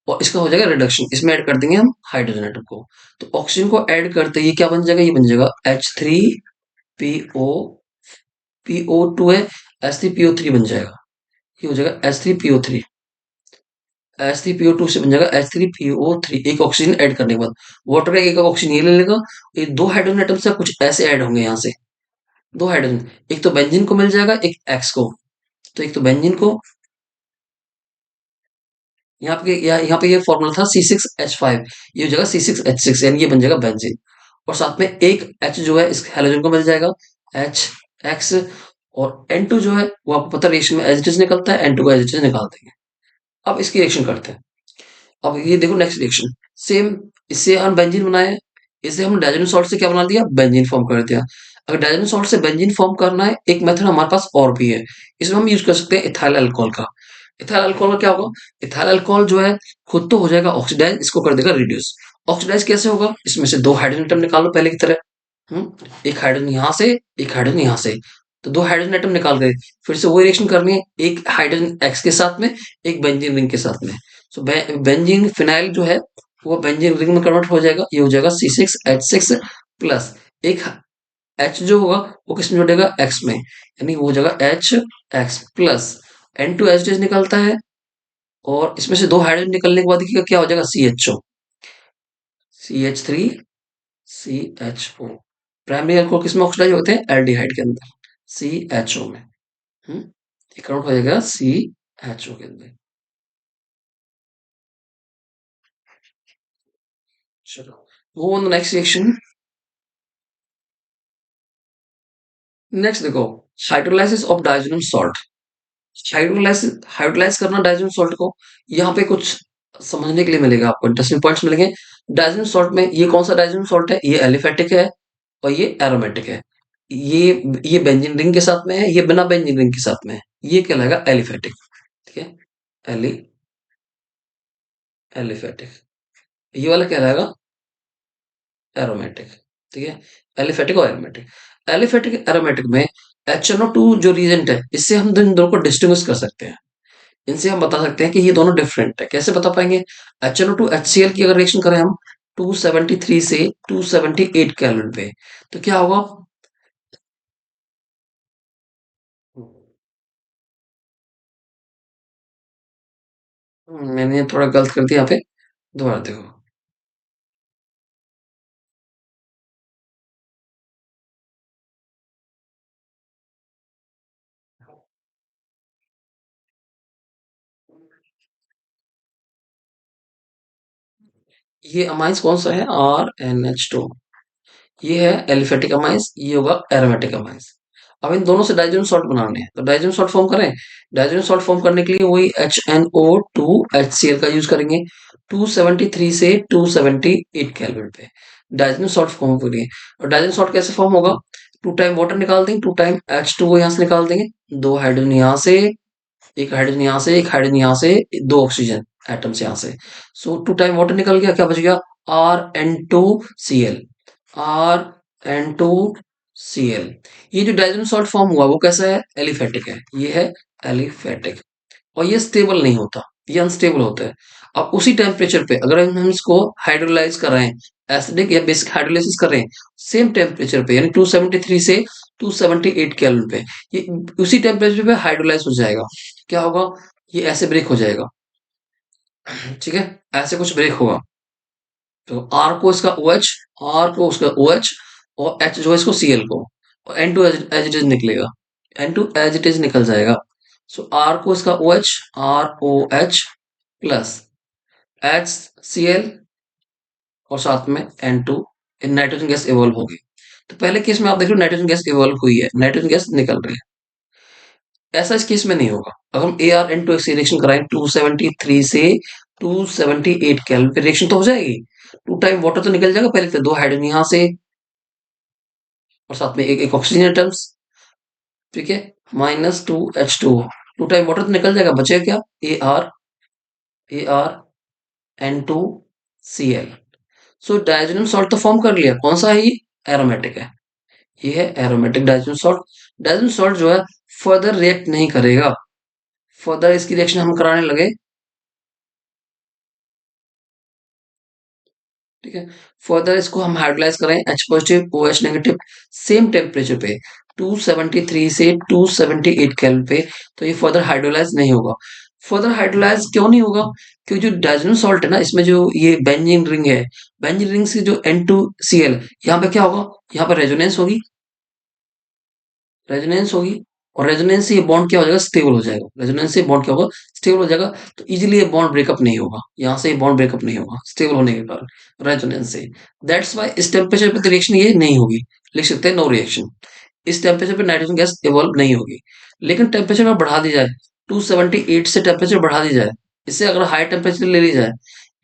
और इसका हो जाएगा रिडक्शन, इसमें ऐड कर देंगे हम हाइड्रोजन एटम को। तो ऑक्सीजन को ऐड करते ये क्या बन जाएगा, ये बन जाएगा H3PO, PO2 है, H3PO3 बन जाएगा, ये हो जाएगा H3PO3, H3PO2 से बन जाएगा H3PO3, एक ऑक्सीजन ऐड करने के बाद वाटर का एक ऑक्सीजन ये ले लेगा, ये दो हाइड्रोजन एटम से कुछ ऐसे ऐड होंगे यहाँ से, दो हाइड्रोजन, एक तो बेंजीन को मिल जाएगा, एक एक्स को, तो एक तो बेंजीन को, यहाँ पे ये फॉर्मूला था C6H5, ये हो जाएगा C6H6, यानी ये बन जाएगा बेंजीन, और साथ में एक H जो है इस हैलोजन को मिल जाएगा, HX, और N2 जो है वो आपको पता रिएक्शन में एज इट इज निकलता है, N2 को एज इट इज निकाल देंगे। अब इसकी रिएक्शन करते हैं। अब ये देखो नेक्स्ट रिएक्शन, सेम, इससे हम बेंजीन बनाए, इसे हम डाइजेन सॉल्ट से क्या बना दिया, बेंजीन फॉर्म कर दिया। अगर डाइजेन सॉल्ट से बेंजीन फॉर्म करना है, एक मेथड हमारे पास और भी है, इसमें हम यूज कर सकते हैं इथाइल अल्कोहल का। इथाइल अल्कोहल का क्या होगा, इथाइल अल्कोहल जो है खुद तो हो जाएगा ऑक्सीडाइज, इसको कर देगा रिड्यूस। ऑक्सीडाइज कैसे होगा, इसमें से दो हाइड्रोजन एटम निकालो पहले की तरह, एक हाइड्रोजन यहाँ से, एक हाइड्रोजन यहाँ से, तो दो हाइड्रोजन एटम निकाल गए, फिर से वही रिएक्शन करनी है, एक हाइड्रोजन एक्स के साथ में, एक बेंजीन रिंग के साथ में। सो बेंजीन फिनाइल जो है वो बेंजीन रिंग में कन्वर्ट हो जाएगा, ये हो जाएगा C6H6 प्लस एक H जो होगा वो किसमें जुड़ेगा, एक्स में, यानी वो हो जाएगा HX प्लस N2 एच निकलता है, और इसमें से दो हाइड्रोजन निकलने के बाद देखिएगा क्या हो जाएगा, CHO, CH3CHO, प्राइमरी अल्कोहल किसमें ऑक्सीडाइज होते हैं, एल्डिहाइड के अंदर, CHO में, ये काउंट हो जाएगा CHO के अंदर। चलो, वो on the next reaction. Next देखो, hydrolysis of diazonium salt, hydrolyse करना डाइजोनियम सॉल्ट को, यहाँ पे कुछ समझने के लिए मिलेगा आपको, इंटरेस्टिंग पॉइंट्स मिलेंगे। डाइजोनियम सॉल्ट में ये कौन सा डाइजोनियम सॉल्ट है, ये एलिफेटिक है और ये एरोमेटिक है, ये बेंजीन रिंग के साथ में है, ये बिना बेंजीन रिंग के साथ में है, ये कहलाएगा एलिफेटिक, ठीक है, एली एलिफेटिक, ये वाला कहलाएगा एरोमेटिक, ठीक है, एलिफेटिक और एरोमेटिक। एलिफेटिक एरोमेटिक में HNO2 जो रिएजेंट है, इससे हम इन दोनों को डिस्टिंग्विश कर सकते हैं, इनसे हम बता सकते हैं कि ये दोनों डिफरेंट है। कैसे बता पाएंगे, HNO2 HCl की अगर रिएक्शन करें हम 273 से 278 केल्विन पे, तो क्या होगा, मैंने थोड़ा गलत कर दिया यहाँ पे, दोबारा देखो, ये अमाइंस कौन सा है, RNH2, ये है एलिफेटिक अमाइंस, ये होगा एरोमेटिक अमाइंस। अब इन दोनों से डाइजेन सॉल्ट बनाने हैं, तो डाइजेन सॉल्ट फॉर्म करें, डाइजेन सॉल्ट फॉर्म करने के लिए वही HNO2 HCl का यूज करेंगे, 273 से 278 केल्विन पे डाइजेन सॉल्ट फॉर्म करिए। और डाइजेन सॉल्ट कैसे फॉर्म होगा, टू टाइम वाटर निकाल देंगे, टू टाइम H2 को यहाँ से निकाल देंगे, दो हाइड्रोजन यहाँ से, एक हाइड्रोजन यहाँ से, एक हाइड्रोजन यहाँ से, दो ऑक्सीजन एटम्स यहाँ से, सो टू टाइम वाटर निकल गया, क्या बच गया, RN2Cl, RN2Cl। ये जो डाइजेन सॉल्ट फॉर्म हुआ वो कैसा है, एलिफेटिक है, ये है एलिफेटिक, और ये स्टेबल नहीं होता, ये अनस्टेबल होता है। अब उसी टेम्परेचर पे अगर हम इसको हाइड्रोलाइज कर रहे हैं, एसिडिक या बेसिक हाइड्रोलाइसिस कर रहे हैं, सेम टेम्परेचर पे, यानी 273 से 278 केल्विन पे, ये उसी टेम्परेचर पे हाइड्रोलाइज हो जाएगा, क्या होगा, ये ऐसे ब्रेक हो जाएगा, ठीक है, ऐसे कुछ ब्रेक होगा, तो R को इसका OH, R को उसका OH, और H जो है इसको Cl को, और N2 एज इट इज निकलेगा, N2 एज इट इज निकल जाएगा, सो R को इसका OH, ROH प्लस HCl, और साथ में N2, नाइट्रोजन गैस इवॉल्व होगी। तो पहले केस में आप देख लो नाइट्रोजन गैस इवॉल्व हुई है, नाइट्रोजन गैस निकल रही है, ऐसा इस केस में नहीं होगा। अगर हम AR N2 से रिएक्शन कराएं 273 से 278 केल्विन पे, रिएक्शन तो हो जाएगी, टू टाइम वाटर तो निकल जाएगा, पहले तो दो हाइड्रोजन यहाँ से, और साथ में एक एक ऑक्सीजन एटम्स, ठीक है, -2H2, टू टाइम वाटर तो निकल जाएगा, बचेगा क्या? AR NH2Cl। सो डायजोनियम सॉल्ट तो फॉर्म कर लिया, कौन सा है ये? एरोमेटिक है, ये है aromatic diazonium salt. Diazonium salt जो है फर्दर रिएक्ट नहीं करेगा, फर्दर इसकी रिएक्शन हम कराने लगे, ठीक है, फर्दर इसको हम हाइड्रोलाइज करें H positive OH negative same temperature पे 273 से 278 केल्विन पे, तो ये फर्दर हाइड्रोलाइज नहीं होगा। फर्दर हाइड्रोलाइज क्यों नहीं होगा? क्योंकि जो डायजोनियम सॉल्ट है ना, इसमें जो ये बेंजीन रिंग है, बेंजीन रिंग से जो N2Cl, यहाँ पे क्या होगा? यहाँ पे रेजोनेंस होगी, रेजोनेंस होगी, और रेजोनेंस से ये बॉन्ड क्या हो जाएगा? स्टेबल हो जाएगा। रेजोनेंस से बॉन्ड क्या होगा? स्टेबल हो जाएगा। तो इजीली ये बॉन्ड ब्रेकअप नहीं होगा, यहाँ से ये बॉन्ड ब्रेकअप नहीं होगा स्टेबल होने के कारण रेजोनेंस से। दैट्स वाई इस टेम्परेचर पे रिएक्शन ये नहीं होगी, लिख सकते हैं नो रिएक्शन। इस टेम्परेचर पे नाइट्रोजन गैस इवॉल्व नहीं होगी। लेकिन टेम्परेचर अगर बढ़ा दी जाए, 278 से टेम्परेचर बढ़ा दी जाए, इससे अगर हाई टेम्परेचर ले ली जाए,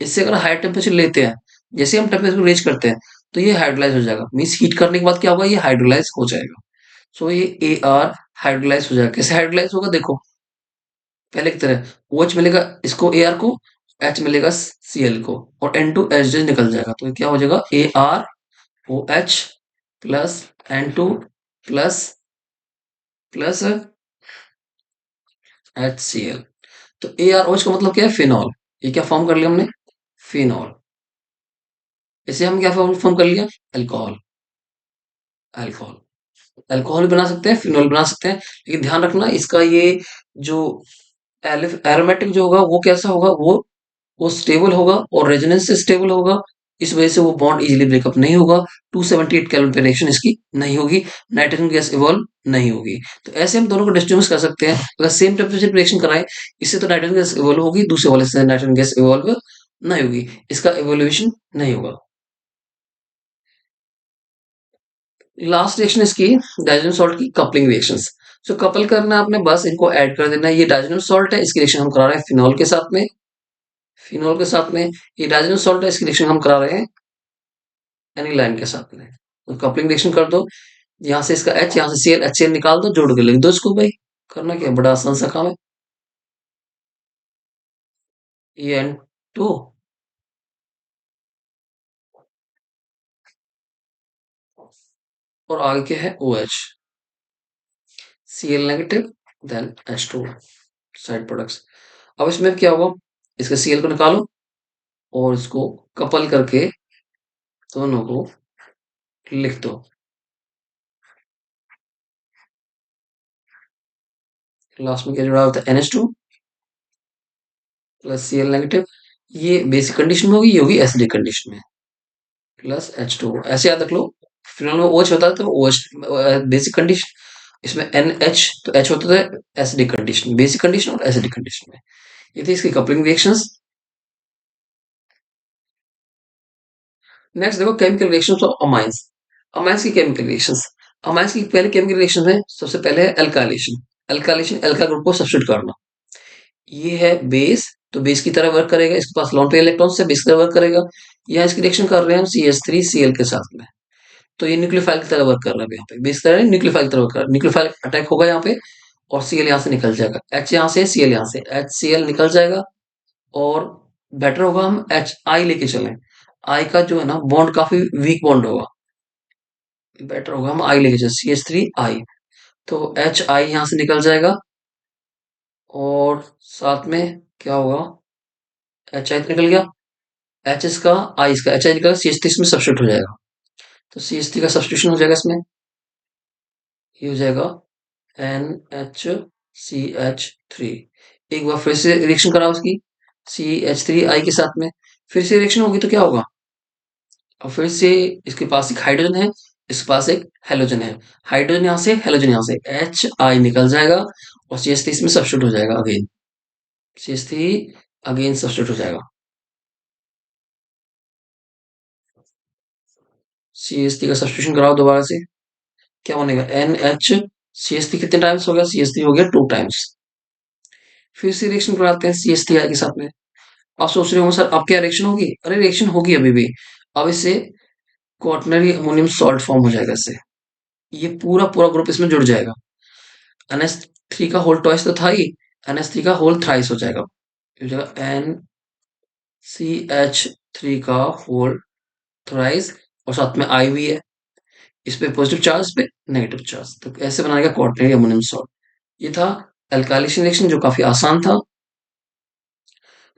इससे अगर हाई टेम्परेचर लेते हैं, जैसे हम टेम्परेचर को रेज करते हैं, तो ये हाइड्रोलाइज हो जाएगा। मीन्स हीट करने के बाद क्या होगा? ये हाइड्रोलाइज हो जाएगा। सो ये AR हाइड्रोलाइज हो जाएगा। कैसे हाइड्रोलाइज होगा? देखो, पहले की तरह OH मिलेगा इसको, AR को, H मिलेगा Cl को, और N2H निकल जाएगा। तो ये क्या हो जाएगा? ArOH plus N2 plus plus HCl। तो ArOH का मतलब क्या है? फिनॉल। ये क्या फॉर्म कर लिया हमने? फिनॉल। इसे हम क्या फॉर्म फॉर्म कर लिया? अल्कोहल। अल्कोहल, अल्कोहल भी बना सकते हैं, फिनॉल बना सकते हैं। लेकिन ध्यान रखना, इसका ये जो एरोमेटिक जो होगा वो कैसा होगा? वो स्टेबल होगा और रेजोनेंस से स्टेबल होगा। इस वजह से वो बॉन्ड इजीली ब्रेकअप नहीं होगा। 278 केल्विन पे रिएक्शन इसकी नहीं होगी, नाइट्रोजन गैस इवॉल्व नहीं होगी। तो ऐसे हम दोनों को डिस्टिंग्विश कर सकते हैं। अगर सेम टेम्परेचर पे रिएक्शन कराएं, इससे तो नाइट्रोजन गैस इवॉल्व होगी, दूसरे वाले से नाइट्रोजन गैस इवॉल्व नहीं होगी, इसका इवोल्यूशन नहीं होगा। लास्ट रिएक्शन इसकी डाइजेनम सॉल्ट की कपलिंग रिएक्शंस। सो कपल करना है आपने, बस इनको ऐड कर देना है। ये डाइजेनम सॉल्ट है, इसकी रिएक्शन हम करा रहे हैं फिनॉल के साथ में, फिनॉल के साथ में। ये डाइजेनम सॉल्ट है, इसकी रिएक्शन हम करा रहे हैं एनिलाइन के साथ में। तो कपलिंग रिएक्शन कर दो, यहाँ से इसका H, यहाँ से Cl, HCl निकाल दो, जोड़ के लिख दो इसको भाई। करना क्या, बड़ा आसान सा काम है। ये N2 और आगे क्या है? OH, Cl negative, then H2 side products. अब इसमें क्या होगा? इसके Cl को निकालो और इसको कपल करके दोनों को लिख दो। लास्ट में क्या जुड़ा होता है? NH2 plus Cl negative. ये बेसिक कंडीशन में होगी, ये होगी एसिडिक कंडीशन में, प्लस H2। ऐसे याद रख लो, फिनॉल में OH होता है तो OH बेसिक कंडीशन, इसमें NH तो H होता है एसिडिक कंडीशन, बेसिक कंडीशन और एसिडिक कंडीशन में। ये थी इसकी कपलिंग रिएक्शंस। नेक्स्ट देखो chemical reactions of amines. Amines की केमिकल रिएक्शंस। अमाइंस की पहले केमिकल रिएक्शन है, सबसे पहले है अल्काइलेशन। अल्काइलेशन, अल्काइल ग्रुप को सब्स्टिट्यूट करना। ये है बेस, तो बेस की तरह वर्क करेगा, इसके पास लॉन पेयर इलेक्ट्रॉन्स है, बेस की तरह वर्क करेगा। यहाँ इसकी रिएक्शन कर रहे हैं हम CH3Cl के साथ में, तो ये न्यूक्लियोफाइल की तरह वर्क कर रहा है यहाँ पे, बेस की तरह न्यूक्लियोफाइल की तरह वर्क कर रहा है। न्यूक्लियोफाइल अटैक होगा यहाँ पे, और Cl यहाँ से निकल जाएगा, H यहाँ से, Cl यहाँ से, HCl निकल जाएगा। और बेटर होगा हम HI लेके चलें, I का जो है ना बॉन्ड काफी वीक बॉन्ड होगा, बेटर होगा हम I लेके चलें, CH3I। तो HI यहाँ से निकल जाएगा, और साथ में क्या होगा? HI तो निकल गया, एच इसका, आई इसका, एच आई निकला, CH3 इसमें सब्स्टिट्यूट हो जाएगा। तो CH3 का सब्स्टिट्यूशन हो जाएगा इसमें, ये हो जाएगा NHCH3। एक बार फिर से रिएक्शन कराओ उसकी CH3I के साथ में, फिर से रिएक्शन होगी तो क्या होगा? और फिर से इसके पास एक हाइड्रोजन है, इसके पास एक हेलोजन है, हाइड्रोजन यहाँ से, हेलोजन यहाँ से, HI निकल जाएगा, और CH3 इसमें सब्स्टिट्यूट हो जाएगा अगेन, CH3 अगेन सब्स्टिट्यूट हो जाएगा। CH3 का सब्स्टिट्यूशन कराओ दोबारा से, क्या बनेगा? NH CH3 कितने टाइम्स हो गया? CH3 हो गया 2 टाइम्स। फिर से रिएक्शन कराते हैं CH3I के साथ में। आप सोच रहे होंगे सर अब क्या रिएक्शन होगी? अरे रिएक्शन होगी अभी भी। अब इससे क्वाaternary अमोनियम सॉल्ट फॉर्म हो जाएगा इससे, ये पूरा पूरा ग्रुप इसमें जुड़ जाएगा। NH3 का होल ट्वाइस तो था ही, NH3 का होल थ्राइस हो जाएगा, हो जाएगा NCH3 का होल थ्राइस, और साथ में I भी है, इस पे पॉजिटिव चार्ज, इस पे नेगेटिव चार्ज, तो ऐसे बनाएगा क्वार्टनरी अमोनियम सॉल्ट। ये था अल्काइलेशन रिएक्शन जो काफी आसान था।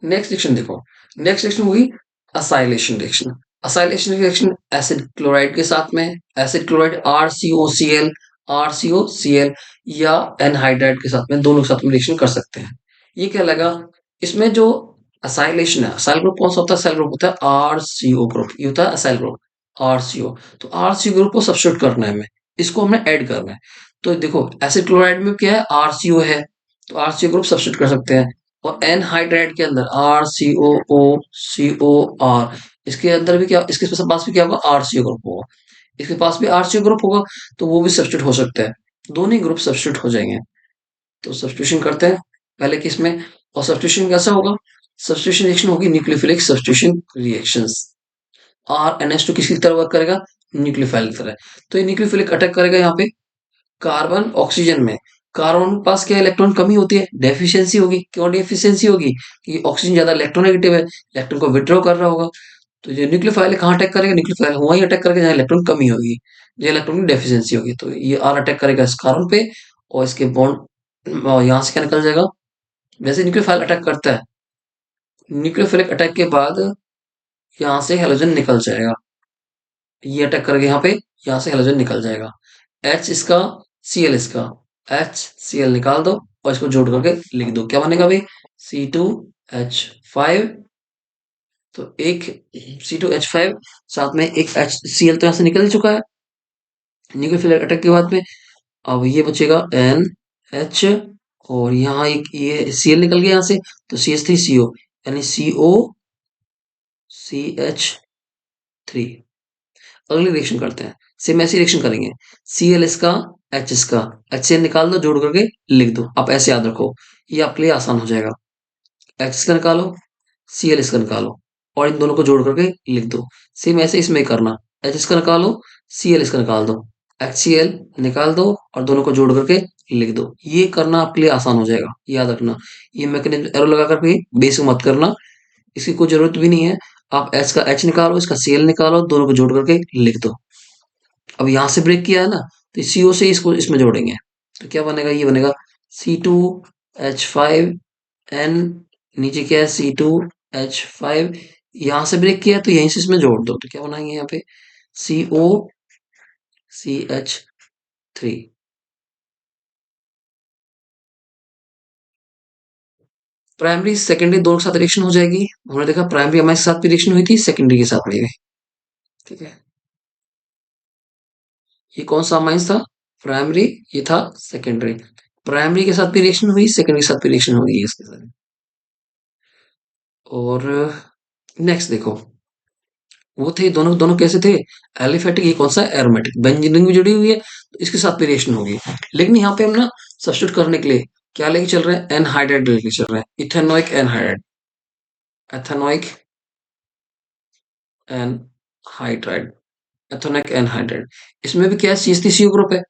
नेक्स्ट रिएक्शन देखो, नेक्स्ट रिएक्शन हुई acylation reaction. Acylation reaction acid chloride के साथ में, एसिड क्लोराइड RCOCl, RCOCl या एनहाइड्राइड के साथ में, दोनों के साथ में रिएक्शन कर सकते हैं। ये क्या लगा, इसमें जो असाइलेशन है, असाइल ग्रुप कौन सा होता है, असाइल ग्रुप होता है RCO ग्रुप, ये होता है असाइल ग्रुप RCO। तो RCO ग्रुप को सब्स्टिट्यूट करना है हमें, इसको हमें ऐड करना है। तो देखो एसिड क्लोराइड में क्या है, RCO है, तो RCO ग्रुप सब्स्टिट्यूट कर सकते हैं। और एनहाइड्राइड के अंदर RCOO, इसके अंदर भी क्या, इसके पास भी क्या होगा, RCO ग्रुप होगा, इसके पास भी RCO ग्रुप होगा, तो वो भी सब्स्टिट्यूट हो सकता है, दोनों ही ग्रुप सब्स्टिट्यूट हो जाएंगे। तो सब्स्टिट्यूशन करते हैं पहले किसमें, और सब्स्टिट्यूशन कैसा होगा, सब्स्टिट्यूशन रिएक्शन होगी न्यूक्लियोफिलिक सब्स्टिट्यूशन रिएक्शंस। NH2 किसकी तरह वर्क करेगा, न्यूक्लियोफाइल की तरह। तो ये न्यूक्लियोफिलिक अटैक करेगा यहाँ पे कार्बन ऑक्सीजन में, कार्बन के पास क्या इलेक्ट्रॉन कमी होती है, डेफिशिएंसी होगी। क्यों डेफिशिएंसी होगी, कि ऑक्सीजन ज्यादा इलेक्ट्रोनेगेटिव है, इलेक्ट्रॉन को विड्रॉ कर रहा होगा। तो जो न्यूक्लियोफाइल है कहाँ अटैक करेगा, न्यूक्लियोफाइल वहीं अटैक करेगा जहाँ इलेक्ट्रॉन कमी होगी, जहाँ इलेक्ट्रॉन की डेफिशिएंसी होगी। तो ये आर अटैक करेगा इस कार्बन पे, और इसके बॉन्ड यहाँ से क्या निकल जाएगा, वैसे न्यूक्लियोफाइल अटैक करता है, न्यूक्लियोफिलिक अटैक के बाद यहाँ से हेलोजन निकल जाएगा, ये अटैक करके यहाँ से हेलोजन निकल जाएगा। H इसका, Cl इसका, HCl निकाल दो और इसको जोड़ करके लिख दो, क्या बनेगा भाई, C2H5। तो एक C2H5, साथ में एक HCl तो यहाँ से निकल चुका है न्यूक्लियोफिलिक अटैक के बाद में। अब ये बचेगा NH, और यहाँ एक ये Cl निकल गया यहाँ से, तो CH3CO, यानी COCH3। अगली रिएक्शन करते हैं, सेम ऐसी रिएक्शन करेंगे, Cl इसका, H इसका, HCl निकाल दो, जोड़ करके लिख दो। आप ऐसे याद रखो, ये आपके लिए आसान हो जाएगा। H इसका निकालो, Cl इसका निकालो, और इन दोनों को जोड़ करके लिख दो। सेम ऐसे इसमें करना, H इसका निकालो, Cl इसका निकाल दो, HCl निकाल दो और दोनों को जोड़ करके लिख दो। ये करना आपके लिए आसान हो जाएगा, याद रखना। ये मैकेनिज्म एरो लगा करके बेस को मत करना, इसकी कोई जरूरत भी नहीं है। आप H का H निकालो, इसका Cl निकालो, दोनों को जोड़ करके लिख दो। अब यहाँ से ब्रेक किया है ना, तो CO से इसको इसमें जोड़ेंगे, तो क्या बनेगा, ये बनेगा C2H5N, नीचे क्या है C2H5, यहाँ से ब्रेक किया है तो यहीं से इसमें जोड़ दो, तो क्या बनाएंगे यहाँ पे COCH3। प्राइमरी सेकेंडरी दोनों के साथ रिएक्शन हो जाएगी। हमने देखा प्राइमरी अमाइन के साथ भी रिएक्शन हुई थी, सेकेंडरी के साथ भी। ठीक है, ये कौन सा अमाइन था, प्राइमरी, ये था सेकेंडरी। प्राइमरी के साथ भी रिएक्शन हुई, सेकेंडरी के साथ भी रिएक्शन हुई है इसके साथ। और नेक्स्ट देखो, वो थे दोनों दोनों कैसे थे, एलिफेटिक, ये कौन सा एरोमेटिक, बेंजीन भी जुड़ी हुई है, तो इसके साथ भी रिएक्शन होगी। लेकिन यहाँ पे हम ना सब्स्टिट्यूट करने के लिए क्या लेके चल रहे हैं, एनहाइड्राइड लेके चल रहे हैं, ethanoic anhydride, ethanoic anhydride, ethanoic anhydride. इसमें भी क्या है, CH3CO ग्रुप है।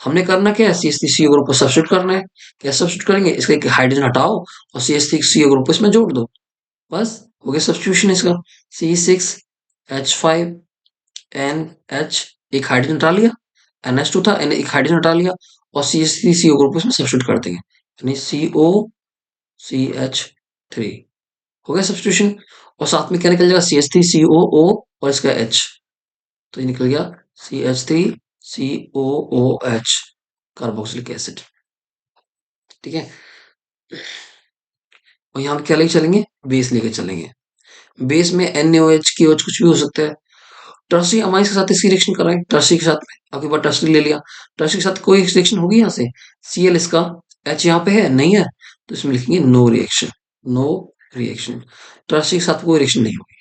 हमने करना क्या है, CH3CO ग्रुप को सब्स्टिट्यूट करना है। क्या सब्स्टिट्यूट करेंगे, इसका एक हाइड्रोजन हटाओ और CH3CO ग्रुप को इसमें जोड़ दो, बस हो गया सब्स्टिट्यूशन इसका। C6H5NH, एक हाइड्रोजन हटा लिया, NH2 था, एक हाइड्रोजन हटा लिया, और CH3CO ग्रुप इसमें सब्स्टिट्यूट कर देंगे, यानी COCH3। हो गया सब्स्टिट्यूशन। और साथ में क्या निकल जाएगा, CH3COO और इसका H, तो ये निकल गया CH3COOH, कार्बोक्सिलिक एसिड। ठीक है, और यहाँ पे क्या लेके चलेंगे, बेस लेके चलेंगे। बेस में NaOH की OH कुछ भी हो सकता है। टर्सरी अमाइंस के साथ इसकी रिएक्शन कर रहे हैं, टर्सरी के साथ में आपके पास टर्सरी ले लिया, टर्सरी के साथ कोई रिएक्शन होगी यहाँ से, Cl इसका, H यहाँ पे है नहीं है, तो इसमें लिखेंगे no reaction, no reaction, tertiary के साथ कोई रिएक्शन नहीं होगी।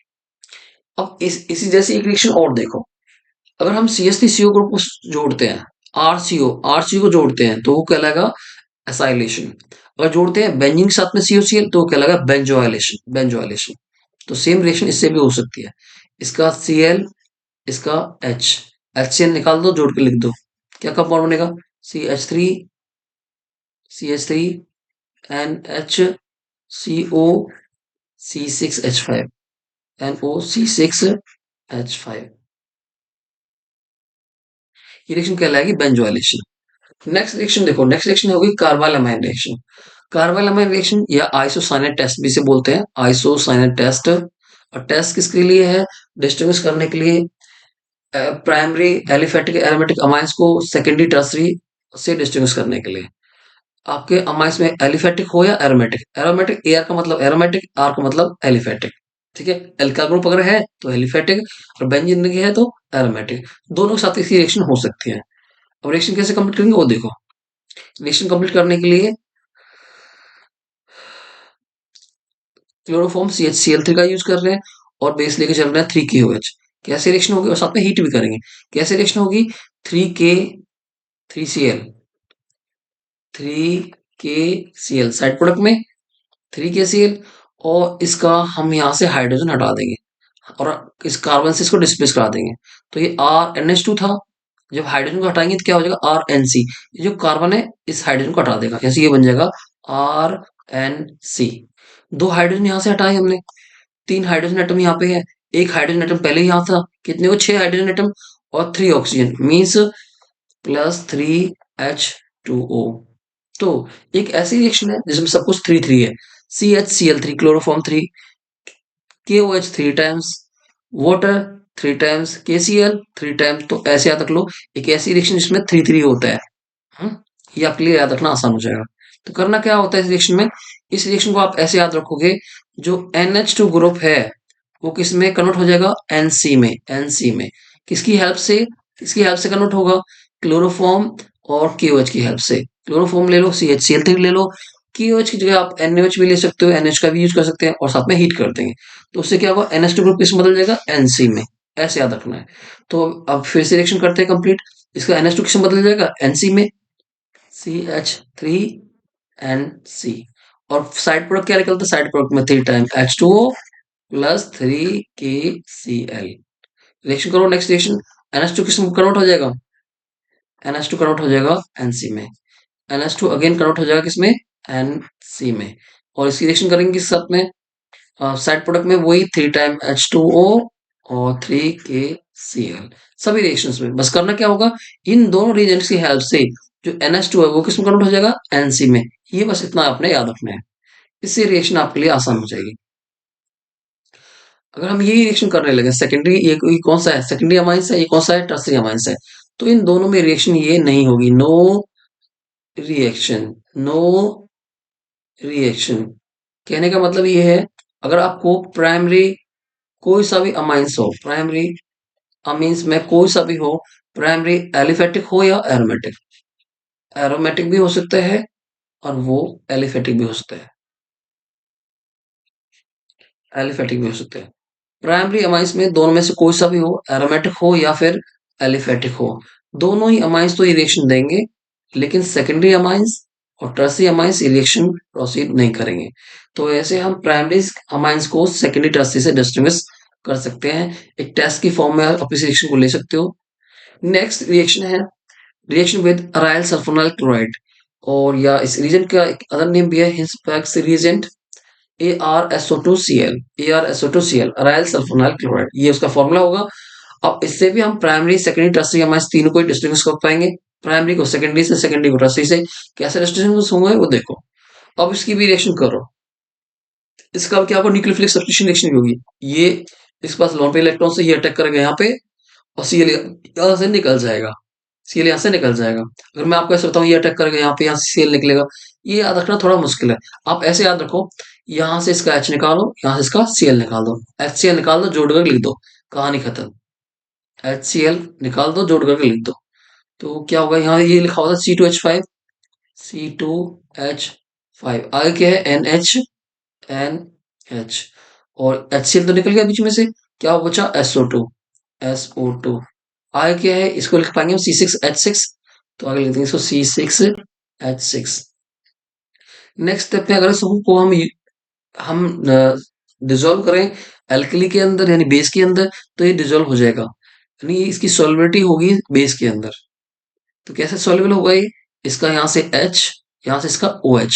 अब इसी जैसे एक रिएक्शन और देखो, अगर हम CH3CO ग्रुप को जोड़ते हैं, RCO को जोड़ते हैं तो वो कहलाएगा एसाइलेशन। अगर जोड़ते हैं बेंजीन के साथ में COCl तो वो कहलाएगा बेंजोआइलेशन, बेंजोआइलेशन। तो सेम रिएक्शन इससे भी हो सकती है, इसका Cl, इसका H, HCl निकाल दो, जोड़ के लिख दो, क्या कंपाउंड बनेगा, CH3, CH3 NHCO C6H5, NOC6H5। ये रिएक्शन कहलाएगी बेंजोइलेशन। नेक्स्ट रिएक्शन देखो, नेक्स्ट रिएक्शन होगी कार्बालामाइन रिएक्शन। कार्बालामाइन रिएक्शन या आइसोसाइनेट टेस्ट भी से बोलते हैं, आइसोसाइनेट टेस्ट। और टेस्ट किसके लिए है? डिस्टिंग्विश करने के लिए प्राइमरी एलिफेटिक एरोमेटिक अमाइंस को सेकेंडरी टर्सरी से डिस्टिंग्विश करने के लिए। आपके अमाइंस में एलिफेटिक हो या एरोमेटिक, एरोमेटिक एयर का मतलब एरोमेटिक, आर का मतलब एलिफेटिक। ठीक है, एल्काइल ग्रुप अगर है तो एलिफेटिक, और बेंजीन की है तो एरोमेटिक। दोनों के साथ इसकी रिएक्शन हो सकती है। अब रिएक्शन कैसे कंप्लीट करेंगे वो देखो। रिएक्शन कंप्लीट करने के लिए क्लोरोफॉर्म CHCl3 का यूज कर रहे हैं और बेस लेके चल रहे हैं 3KOH। कैसे रिएक्शन होगी, और साथ में हीट भी करेंगे। कैसे रिएक्शन होगी? 3K3Cl साइड प्रोडक्ट में 3KCl, और इसका हम यहाँ से हाइड्रोजन हटा देंगे और इस कार्बन से इसको डिस्प्लेस करा देंगे। तो ये RNH2 था, जब हाइड्रोजन को हटाएंगे तो क्या हो जाएगा? RNC। ये जो कार्बन है इस हाइड्रोजन को हटा देगा, जैसे ये बन जाएगा RNC। दो हाइड्रोजन यहाँ से हटाए हमने, तीन हाइड्रोजन एटम यहाँ पे है, एक हाइड्रोजन एटम पहले यहाँ था, कितने हो? 6 हाइड्रोजन एटम और 3 ऑक्सीजन, मीन्स +3H2O। तो एक ऐसी रिएक्शन है जिसमें सब कुछ 3 3 है। CHCl3 chloroform 3, KOH 3 times, water 3 times, KCl 3 times. तो ऐसे याद रख लो, एक ऐसी रिएक्शन जिसमें 3 3 होता है। हम्म, ये आपके लिए याद रखना आसान हो जाएगा। तो करना क्या होता है इस रिएक्शन में? इस रिएक्शन को आप ऐसे याद रखोगे, जो NH2 ग्रुप है वो किस में कन्वर्ट हो जाएगा? NC में, NC में। किसकी हेल्प से? किसकी हेल्प से कन्वर्ट होगा? क्लोरोफॉर्म और KOH की हेल्प से। क्लोरोफॉर्म ले लो, CHCl3 ले लो, KOH की जगह आप NaOH भी ले सकते हो, NH का भी यूज कर सकते हैं, और साथ में हीट कर देंगे तो उससे क्या होगा? NH2 ग्रुप किस में बदल जाएगा? NC में। ऐसे याद रखना है। तो अब फिर से रिएक्शन करते हैं कंप्लीट। इसका NH2 किस में बदल जाएगा? NC में, CH3NC। और साइड प्रोडक्ट क्या निकलता है? साइड प्रोडक्ट में 3 time H2O plus 3KCl। Reaction करो, नेक्स्ट रिएक्शन। NH2 किस में कन्वर्ट हो जाएगा? NH2 कन्वर्ट हो जाएगा NC में। NH2 अगेन कन्वर्ट हो जाएगा किसमें? NC में। और इसकी रिएक्शन करेंगे किस साथ में? साइड प्रोडक्ट में वही 3 टाइम H2O और 3KCl। सभी रिएक्शंस में बस करना क्या होगा? इन दोनों रिएजेंट्स की हेल्प से जो NH2 है वो किसमें कन्वर्ट हो जाएगा? NC में। ये बस इतना आपने याद रखना है, इससे रिएक्शन आपके लिए आसान हो जाएगी। अगर हम यही रिएक्शन करने लगे सेकेंडरी, ये कौन सा है? सेकेंडरी अमाइंस है, ये कौन सा है? टर्सरी अमाइंस है। तो इन दोनों में रिएक्शन ये नहीं होगी, नो रिएक्शन, नो रिएक्शन। कहने का मतलब ये है, अगर आपको प्राइमरी कोई सा भी अमाइंस हो, प्राइमरी अमीन्स में कोई सा भी हो, प्राइमरी एलिफेटिक हो या एरोमेटिक, एरोमेटिक भी हो सकता है और वो एलिफेटिक भी हो सकता है, एलिफेटिक भी हो सकता है। प्राइमरी अमाइंस में दोनों में से कोई सा भी हो, एरोमेटिक हो या फिर एलिफेटिक हो, दोनों ही अमाइंस तो ये रिएक्शन देंगे, लेकिन सेकेंडरी अमाइंस और टर्सरी अमाइंस ये रिएक्शन प्रोसीड नहीं करेंगे। तो ऐसे हम प्राइमरी अमाइंस को सेकेंडरी टर्सरी से डिस्टिंग्विश कर सकते हैं। एक टेस्ट की फॉर्म में आप इस रिएक्शन को ले सकते हो। नेक्स्ट रिएक्शन है reaction with aryl sulphonyl chloride, और या इस रीजेंट का एक अदर नेम भी है Hinsberg's reagent, ArSO2Cl, ArSO2Cl aryl sulphonyl chloride, ये उसका फॉर्मूला होगा। अब इससे भी हम प्राइमरी सेकेंडरी टर्सरी अमाइंस तीनों को डिस्टिंग्विश कर पाएंगे, प्राइमरी को सेकेंडरी से, सेकेंडरी को टर्सरी से। कैसे डिस्टिंग्विश होंगे वो देखो। अब इसकी भी रिएक्शन करो। इसका क्या होगा? न्यूक्लियोफिलिक सब्स्टिट्यूशन रिएक्शन होगी। ये इस पास लोन पे इलेक्ट्रॉन से ये अटैक करेगा यहाँ पे, और Cl यहाँ से निकल जाएगा, Cl यहाँ से निकल जाएगा। अगर मैं आपको ऐसे बताऊं ये अटैक करेगा यहाँ पे, यहाँ से Cl निकलेगा, ये याद रखना थोड़ा मुश्किल है। आप ऐसे याद रखो, यहाँ से इसका H निकालो, यहाँ से इसका Cl निकाल दो, HCl निकाल दो, जोड़ कर लिख दो, कहानी खत्म। HCl निकाल दो, जोड़ करके लिख दो। तो क्या होगा? यहाँ ये लिखा होता है C2H5, C2H5, आगे क्या है? NH, और HCl तो निकल गया बीच में से, क्या बचा? SO2, SO2। आगे क्या है? इसको लिख पाएंगे हम C6H6, तो आगे लिख देंगे इसको C6H6। नेक्स्ट स्टेप में अगर सबको हम डिसॉल्व करें एल्कली के अंदर यानी बेस के अंदर, तो ये डिसॉल्व हो जाएगा, यानी इसकी सॉल्युबिलिटी होगी बेस के अंदर। तो कैसे सॉल्युबल होगा ये? इसका यहाँ से H, यहाँ से इसका OH,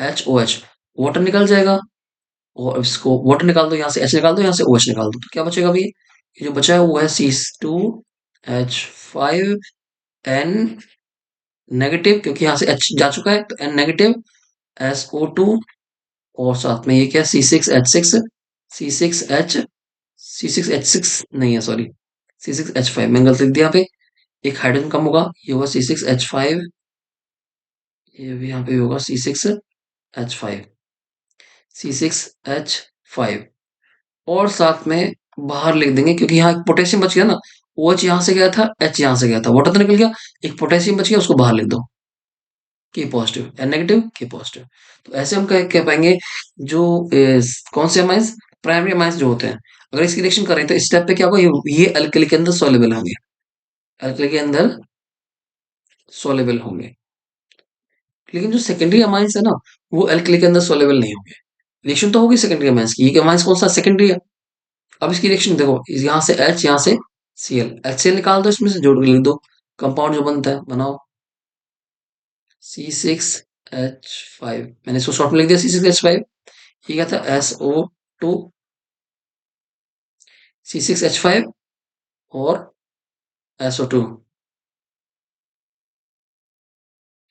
HOH, वाटर निकल जाएगा। और इसको वाटर निकाल दो, यहाँ से H निकाल दो, यहाँ से OH निकाल दो, तो क्या बचेगा अभी? ये जो बचा है वो है C2H5N नेगेटिव, क्योंकि यहाँ से H जा चुका है, तो N नेगेटिव, SO2, और साथ में ये क्या, C6H6, C6H, C6H6 नहीं है, सॉरी, C6H5, मैंने गलती लिख दिया यहाँ पे। एक हाइड्रोजन कम होगा, ये होगा C6H5, ये भी यहाँ पे होगा C6H5, C6H5, और साथ में बाहर लिख देंगे, क्योंकि यहाँ एक पोटेशियम बच गया ना, OH यहाँ से गया था, H यहाँ से गया था, वाटर तो निकल गया, एक पोटेशियम बच गया, उसको बाहर लिख दो, के पॉजिटिव, N नेगेटिव, के पॉजिटिव। तो ऐसे हम कह पाएंगे जो कौन से अमाइंस, प्राइमरी अमाइंस जो होते हैं, अगर इसकी रिएक्शन करें तो इस स्टेप पे क्या होगा, ये अल्कली के अंदर सॉल्युबल होंगे, अल्कली के अंदर सॉल्युबल होंगे। लेकिन जो सेकेंडरी अमाइंस है ना, वो अल्कली के अंदर सॉल्युबल नहीं होंगे। रिएक्शन तो होगी सेकेंडरी अमाइंस की, ये अमाइंस कौन सा, सेकेंडरी है। अब इसकी रिएक्शन देखो, यहाँ से H, यहाँ से Cl, HCl निकाल दो, इसमें से जोड़ के लिख दो, कंपाउंड जो बनता है बनाओ, C6H5, मैंने इसको शॉर्ट में लिख दिया C6H5। ये क्या था, SO2, C6H5 और SO2,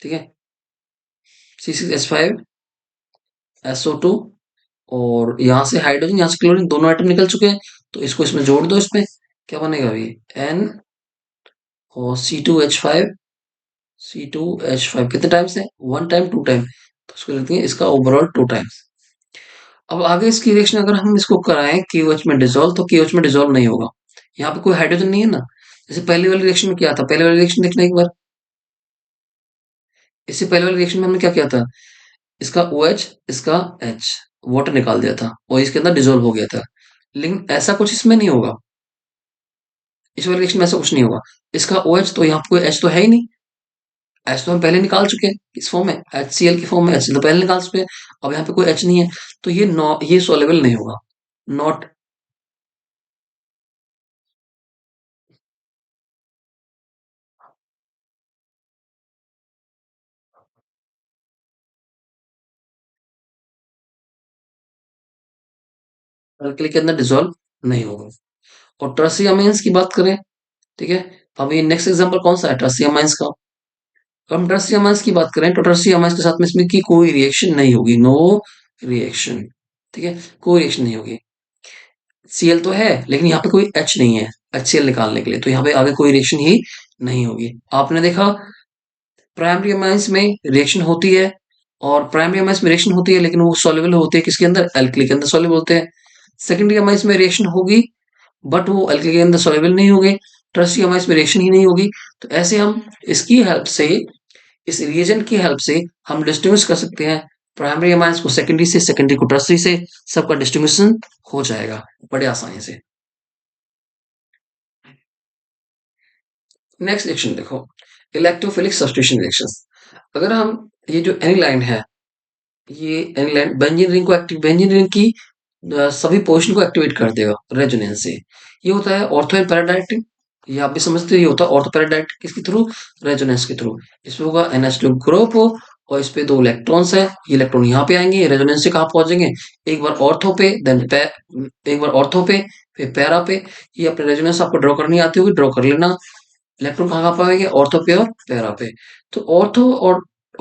ठीक है, C6H5, SO2, और यहाँ से हाइड्रोजन, यहाँ से क्लोरीन, दोनों एटम निकल चुके हैं, तो इसको इसमें जोड़ दो, इसमें क्या बनेगा अभी, N, और C2H5, C2H5 कितने टाइम्स है, 1 टाइम, 2 टाइम, तो उसको लिखते हैं इसका ओवरऑल 2 टाइम्स। अब आगे इसकी रिएक्शन अगर हम इसको कराएं KOH में डिजोल्व, तो KOH में डिजोल्व नहीं होगा, यहाँ पे कोई हाइड्रोजन नहीं है ना। जैसे पहली वाली रिएक्शन में क्या था, पहले वाली रिएक्शन देखना एक बार, इससे पहले वाली रिएक्शन में हमने क्या किया था, इसका OH, इसका H, वाटर निकाल दिया था, और इसके अंदर डिजोल्व हो गया था। लेकिन ऐसा कुछ इसमें नहीं होगा, इस वाले रिएक्शन में ऐसा कुछ नहीं होगा। इसका OH, तो यहाँ पे कोई H तो है ही नहीं, H तो हम पहले निकाल चुके हैं, किस फॉर्म में, HCl की फॉर्म में, HCl तो पहले निकाल चुके हैं। अब यहाँ पे कोई H नहीं है, तो ये सॉल्युबल नहीं होगा, नॉट, अल्कली के अंदर डिसॉल्व नहीं होगा। और टर्सी अमीन्स की बात करें, ठीक है, अभी नेक्स्ट एग्जांपल कौन सा है टर्सी अमाइंस का। अगर हम टर्सी अमाइंस की बात करें, तो टर्सी अमाइंस के साथ में इसमें की कोई रिएक्शन नहीं होगी, नो रिएक्शन, ठीक है, कोई रिएक्शन नहीं होगी। Cl तो है, लेकिन यहाँ पे कोई H नहीं है HCl निकालने के लिए, तो यहाँ पे आगे कोई रिएक्शन ही नहीं होगी। आपने देखा प्राइमरी अमाइंस में रिएक्शन होती है, और प्राइमरी अमाइंस में रिएक्शन होती है, लेकिन वो सॉल्युबल होते हैं किसके अंदर, एल्कली के अंदर सॉल्युबल होते हैं। सेकेंडरी अमाइंस में रिएक्शन होगी, बट वो एल्कली के अंदर सॉल्युबल नहीं होंगे, टर्शियरी अमाइंस में रिएक्शन ही नहीं होगी। तो ऐसे हम इसकी हेल्प से, इस रिएजेंट की हेल्प से हम डिस्टिंग्विश कर सकते हैं प्राइमरी अमाइंस को सेकेंडरी से, सेकेंडरी को टर्शियरी से, सबका डिस्टिंग्विशन हो जाएगा बड़े आसानी से। नेक्स्ट रिएक्शन देखो, इलेक्ट्रोफिलिक सब्स्टिट्यूशन रिएक्शंस। अगर हम ये जो एनिलाइन है, ये एनिलाइन बेंजीन रिंग को एक्टिव, बेंजीन रिंग की सभी पोजिशन को एक्टिवेट कर देगा रेजोनेंस से। ये होता है ऑर्थो एंड पैराडाइलेक्ट्रिक, ये आप भी समझते हो, ये होता है ऑर्थो पैराडाइलेक्ट्रिक, किसके थ्रू, रेजोनेंस के थ्रू। इसमें होगा NH2 ग्रुप, और इस पे 2 इलेक्ट्रॉन्स है, ये इलेक्ट्रॉन यहाँ पे आएंगे, रेजोनेंस से कहाँ पहुंचेंगे, एक बार ऑर्थो पे, देन एक बार ऑर्थो पे, फिर पैरा पे। ये अपने रेजोनेंस आपको ड्रॉ करनी आती होगी, ड्रॉ कर लेना। इलेक्ट्रॉन कहाँ कहाँ पाएंगे, ऑर्थो पे और पैरा पे। तो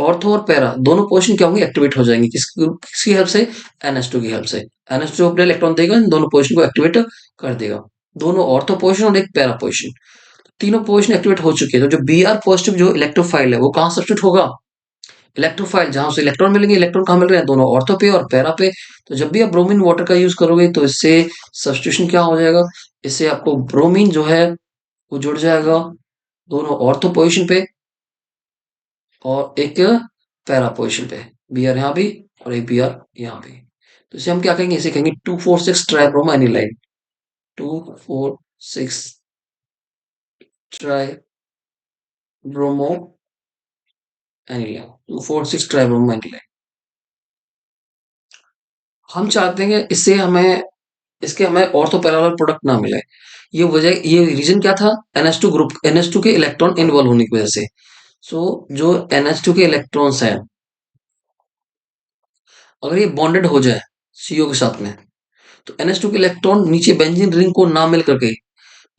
ऑर्थो और पैरा दोनों पोजीशन क्या होंगे, एक्टिवेट हो जाएंगे, किसकी हेल्प से, NH2 की हेल्प से। NH2 अपने इलेक्ट्रॉन देगा, इन दोनों पोजीशन को एक्टिवेट कर देगा, दोनों ऑर्थो पोजीशन और एक पैरा पोजीशन, तीनों पोजीशन एक्टिवेट हो चुकी है। तो जो Br पॉजिटिव जो इलेक्ट्रोफाइल है, वो कहाँ सब्स्टिट्यूट होगा, इलेक्ट्रोफाइल जहां से इलेक्ट्रॉन मिलेंगे, इलेक्ट्रॉन कहाँ मिल रहे हैं, दोनों ऑर्थो पे और पैरा पे। तो जब भी आप ब्रोमीन वाटर का यूज करोगे, तो इससे सब्स्टिट्यूशन क्या हो जाएगा, इससे आपको ब्रोमीन जो है वो जुड़ जाएगा दोनों ऑर्थो पोजीशन पे और एक पैरा पोजीशन पे, Br यहाँ भी और एक Br यहाँ भी। तो इसे हम क्या कहेंगे, इसे कहेंगे 246 ट्राइब्रोमो एनिलाइन, 246 ट्राइब्रोमो एनिलाइन, 246 ट्राइब्रोमो एनिलाइन। हम चाहते हैं कि इससे हमें, इसके हमें ऑर्थो पैरेलल प्रोडक्ट ना मिले। ये वजह, ये रीजन क्या था, NH2 ग्रुप, NH2 के इलेक्ट्रॉन इन्वॉल्व होने की वजह से। सो जो NH2 के इलेक्ट्रॉन्स हैं, अगर ये बॉन्डेड हो जाए CO के साथ में, तो NH2 के इलेक्ट्रॉन नीचे बेंजीन रिंग को ना मिल करके,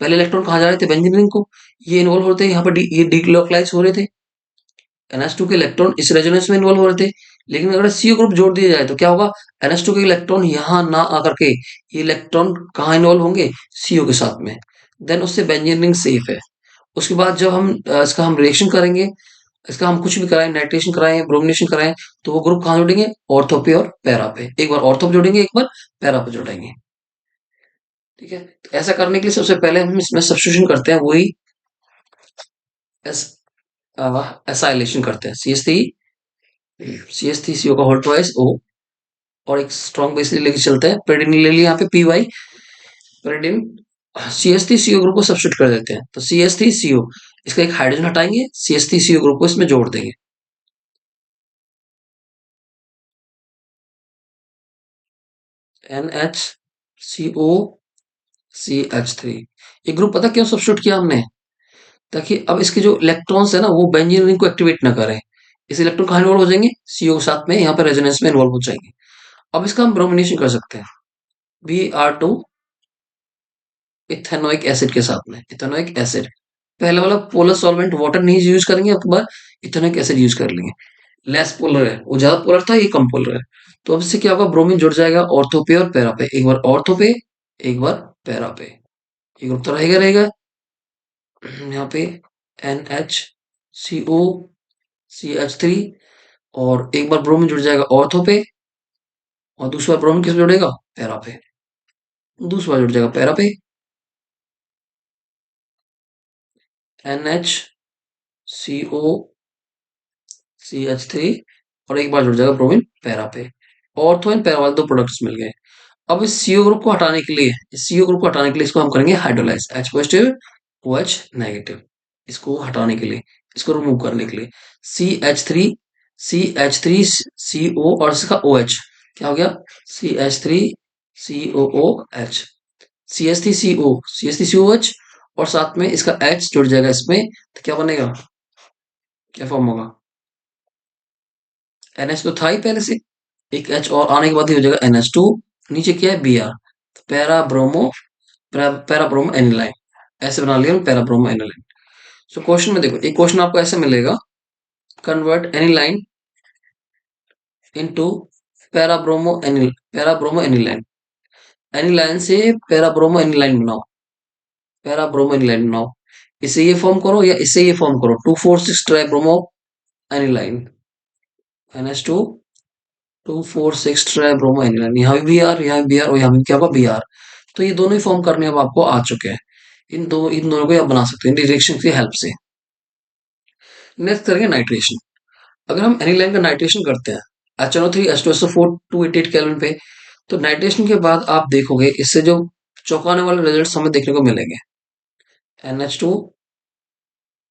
पहले इलेक्ट्रॉन कहाँ जा रहे थे, बेंजीन रिंग को, ये इन्वॉल्व होते हैं यहाँ पर, ये डीलोकलाइज हो रहे थे, NH2 के इलेक्ट्रॉन इस रेजोनेंस में इन्वॉल्व हो रहे थे। लेकिन अगर CO ग्रुप जोड़ दिया जाए तो क्या होगा, NH2 के इलेक्ट्रॉन यहाँ ना आकर के ये इलेक्ट्रॉन कहाँ इन्वॉल्व होंगे, CO के साथ में। देन उससे बेंजीन रिंग सेफ है। उसके बाद जब हम इसका हम रिएक्शन करेंगे, इसका हम कुछ भी कराएं, नाइट्रेशन कराएं, ब्रोमिनेशन कराएं, तो वो ग्रुप कहाँ जोड़ेंगे, ऑर्थो पे और पैरा पे। एक बार ऑर्थो पे जोड़ेंगे, एक बार पैरा पे जोड़ेंगे। ठीक है, तो ऐसा करने के लिए सबसे पहले हम इसमें सब्स्टिट्यूशन करते हैं, वही एस एसाइलेशन करते हैं, CH3CO का होल ट्वाइस O, और एक स्ट्रॉन्ग बेस लेके चलते हैं, पेरिडीन ले लिया यहाँ पे PY, पेरिडीन CH3CO ग्रुप को सब्स्टिट्यूट कर देते हैं, तो CH3CO, इसका एक हाइड्रोजन हटाएंगे, CH3CO ग्रुप को इसमें जोड़ देंगे, NHCOCH3। ये ग्रुप पता क्यों सब्स्टिट्यूट किया हमने, ताकि अब इसके जो इलेक्ट्रॉन्स है ना, वो बेंजीन रिंग को एक्टिवेट ना करें। इस इलेक्ट्रॉन कहाँ इन्वॉल्व हो जाएंगे, CO के साथ में, यहाँ पर रेजोनेंस में इन्वॉल्व हो जाएंगे। अब इसका हम ब्रोमिनेशन कर सकते हैं, Br2 इथेनोइक एसिड के साथ में, इथेनोइक एसिड, पहले वाला पोलर सॉल्वेंट वाटर नहीं यूज करेंगे, अब बार इथेनोइक एसिड यूज कर लेंगे। लेस पोलर है, वो ज्यादा पोलर था, ये कम पोलर है। तो अब इससे क्या होगा, ब्रोमीन जुड़ जाएगा ऑर्थो पे और पैरा पे, एक बार ऑर्थो पे, एक बार पैरा पे। ये ग्रुप तो रहेगा रहेगा यहाँ पे NHCOCH3, और एक बार ब्रोमीन जुड़ जाएगा ऑर्थो पे, और दूसरा ब्रोमीन किस पे जुड़ेगा, पैरा पे, दूसरा जुड़ जाएगा पैरा पे, NHCOCH3, और एक बार जुड़ जाएगा ब्रोमीन पैरा पे। ऑर्थो एंड पैरा वाले दो प्रोडक्ट्स मिल गए। अब इस CO ग्रुप को हटाने के लिए, इस CO ग्रुप को हटाने के लिए इसको हम करेंगे hydrolyse, H positive OH negative, इसको हटाने के लिए, इसको रिमूव करने के लिए, CH3CO, और इसका OH क्या हो गया, CH3COOH, CH3COH, और साथ में इसका H जुड़ जाएगा इसमें, तो क्या बनेगा, क्या फॉर्म होगा, NH तो था ही पहले से, एक H और आने के बाद ही हो जाएगा NH2, नीचे क्या है Br, para bromo, para bromo aniline, ऐसे बना लिया para bromo aniline. So question में देखो, एक क्वेश्चन आपको ऐसे मिलेगा, convert aniline into para bromo aniline, aniline से पैरा ब्रोमो एनिलाइन बनाओ, पैरा ब्रोमो एनिलाइन बनाओ, इसे ये फॉर्म करो या इसे ये फॉर्म करो, 2,4,6 tri bromo aniline, NH2 2,4,6 tri bromo aniline, यहाँ भी Br, यहाँ भी Br, और यहाँ भी क्या होगा Br। तो ये दोनों ही फॉर्म करने अब आपको आ चुके हैं, इन दोनों को आप बना सकते हैं रिएक्शन की हेल्प से। नेक्स्ट करेंगे नाइट्रेशन। अगर हम एनिलाइन का नाइट्रेशन करते हैं HNO3H2SO4 288 केल्विन पे, तो नाइट्रेशन के बाद आप देखोगे इससे जो चौंकाने वाले रिजल्ट्स हमें देखने को मिलेंगे, NH2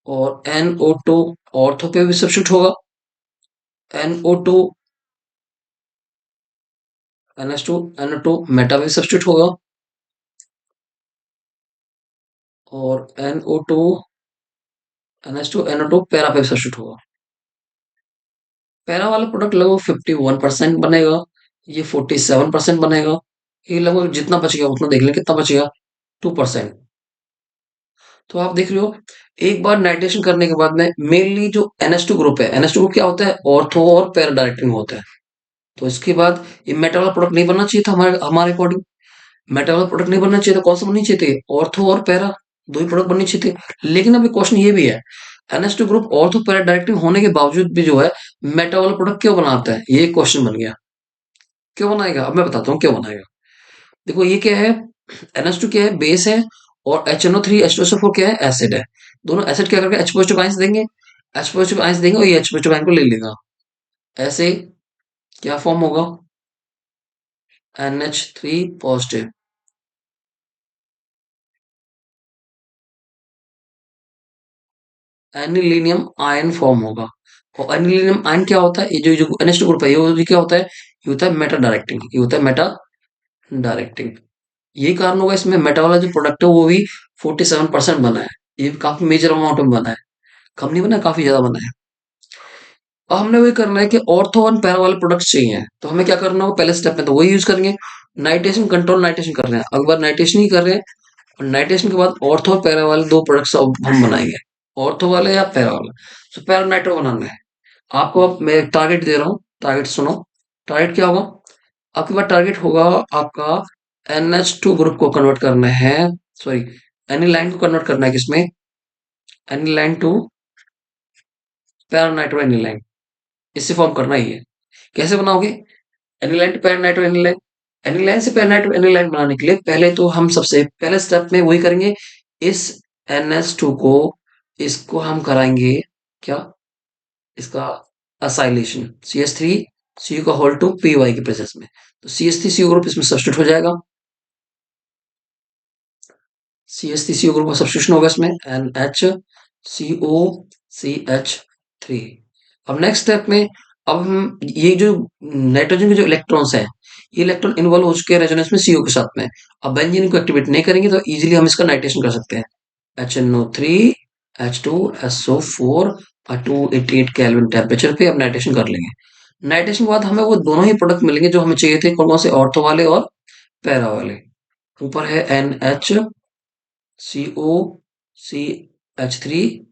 और NO2 ऑर्थो पे भी सब्स्टिट्यूट होगा, NO2 NH2 NO2 मेटा पे सब्स्टिट्यूट होगा, और NO2 NH2 NO2 पैरा पे सब्स्टिट्यूट होगा। पैरा वाला प्रोडक्ट लगभग 51% बनेगा, ये 47% बनेगा, ये लगभग जितना बच गया उतना देख लें कितना बचेगा, 2%। तो आप देख रहे हो, एक बार नाइट्रेशन करने के बाद में मेनली जो NH2 ग्रुप है, NH2 ग्रुप क्या होता है, ऑर्थो और पैरा डायरेक्टिंग होता है। तो इसके बाद ये मेटा वाला प्रोडक्ट नहीं बनना चाहिए था, हमारे हमारे अकॉर्डिंग मेटा वाला प्रोडक्ट नहीं बनना चाहिए था, कौन सा बननी चाहिए थे, ऑर्थो और पैरा, दो ही प्रोडक्ट बनने चाहिए थे। लेकिन अभी क्वेश्चन ये भी है, NH2 group ortho para directing होने के बावजूद भी जो है मेटा वाला प्रोडक्ट क्यों बनाता है, ये क्वेश्चन बन गया, क्यों बनाएगा, अब मैं बताता हूँ क्यों बनाएगा। देखो ये क्या है, NH2 क्या है, बेस है, और HNO3 H2SO4 क्या है, एसिड है। दोनों एसिड क्या करके H पॉजिटिव आयंस देंगे, H पॉजिटिव आयंस देंगे, और ये H पॉजिटिव आयन को ले लेगा, ऐसे क्या फॉर्म होगा, NH3 positive, anilinium ion form होगा। और एनिलीनियम आयन क्या होता है, ये जो जो NH2 ग्रुप है, ये क्या होता है, ये होता है मेटा डायरेक्टिंग, ये होता है मेटा डायरेक्टिंग। यही कारण होगा इसमें मेटा वाला जो प्रोडक्ट है वो भी 47% बना है, ये भी काफी मेजर अमाउंट में बना है, कम नहीं बना है, काफी ज्यादा बना है। अब हमने वही करना है कि ऑर्थो और पैरा वाले प्रोडक्ट्स चाहिए, तो हमें क्या करना होगा पहले स्टेप में, तो वही यूज करेंगे। नाइट्रेशन कंट्रोल नाइट्रेशन कर रहे हैं, अगली नाइट्रेशन ही कर रहे हैं, और नाइट्रेशन के बाद ऑर्थो और पैरा वाले दो प्रोडक्ट्स अब हम बनाएंगे, ऑर्थो वाले या पैरा वाला। तो पैरा नाइट्रो बनाना है आपको। अब मैं टारगेट दे रहा हूँ, टारगेट सुनो। टारगेट क्या होगा आपके पास? टारगेट होगा आपका NH2 ग्रुप को कन्वर्ट करना है, सॉरी एनिलाइन को कन्वर्ट करना है किसमें? एनिलाइन टू पैरा नाइट्रो एनिलाइन, इससे फॉर्म करना ही है। कैसे बनाओगे एनिलाइन टू पैरा नाइट्रो एनिलाइन? एनिलाइन से पैरा नाइट्रो एनिलाइन बनाने के लिए पहले तो हम सबसे पहले स्टेप में वही करेंगे, इस NH2 को, इसको हम कराएंगे क्या, इसका असाइलेशन CH3 CU का होल टू PY के प्रेजेंस में। तो CH3 CU ग्रुप इसमें सब्स्टिट्यूट हो जाएगा, CH3 CU ग्रुप का सब्स्टिट्यूशन होगा इसमें, NHCOCH3। अब नेक्स्ट स्टेप में, अब हम ये जो नाइट्रोजन के जो इलेक्ट्रॉन्स हैं, ये इलेक्ट्रॉन इन्वॉल्व हो चुके हैं रेजोनेंस में CO के साथ में। अब बेंजीन को एक्टिवेट नहीं करेंगे तो इजीली हम इसका नाइट्रेशन कर सकते हैं। HNO3 H2SO4 और 288 केल्विन टेम्परेचर पे अब नाइट्रेशन कर लेंगे। नाइट्रेशन के बाद हमें वो दोनों ही प्रोडक्ट मिलेंगे जो हमें चाहिए थे, कौन कौन से? ऑर्थो वाले और पैरा वाले। ऊपर है NHCOCH3।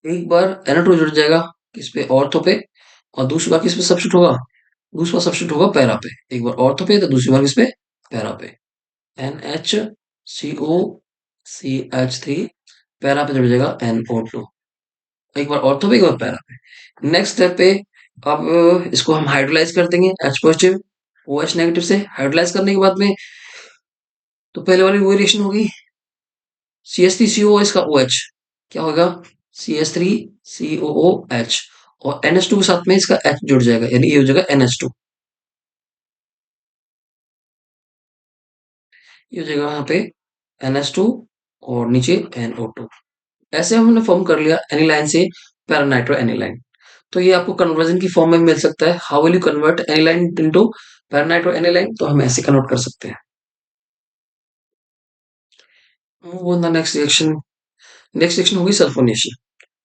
एक बार NO2 जुड़ जाएगा किस पे? ऑर्थो पे। और दूसरी बार किस पे सब्स्टिट्यूट होगा? दूसरा सब्स्टिट्यूट होगा पैरा पे। एक बार ऑर्थो पे तो दूसरी बार किस पे? पैरा पे। NHCOCH3 पैरा पे जुड़ जाएगा NO2। एक बार ऑर्थो पे एक बार पैरा पे। नेक्स्ट स्टेप पे अब इसको हम हाइड्रोलाइज कर देंगे H पॉजिटिव OH नेगेटिव से। हाइड्रोलाइज करने के बाद में तो पहले वाली वही रिएक्शन होगी, CH3COO इसका OH क्या होगा? CH3COOH, और NH2 के साथ में इसका H जुड़ जाएगा, यानी ये हो जाएगा NH2। ये हो जाएगा यहाँ पे NH2 और नीचे NO2। ऐसे हमने फॉर्म कर लिया एनिलाइन से पैरानाइट्रो एनिलाइन। तो ये आपको कन्वर्जन की फॉर्म में मिल सकता है। How will you convert aniline into para nitro aniline? तो हम ऐसे कन्वर्ट कर सकते हैं। Move on the next reaction. Next reaction होगी सल्फोनेशन।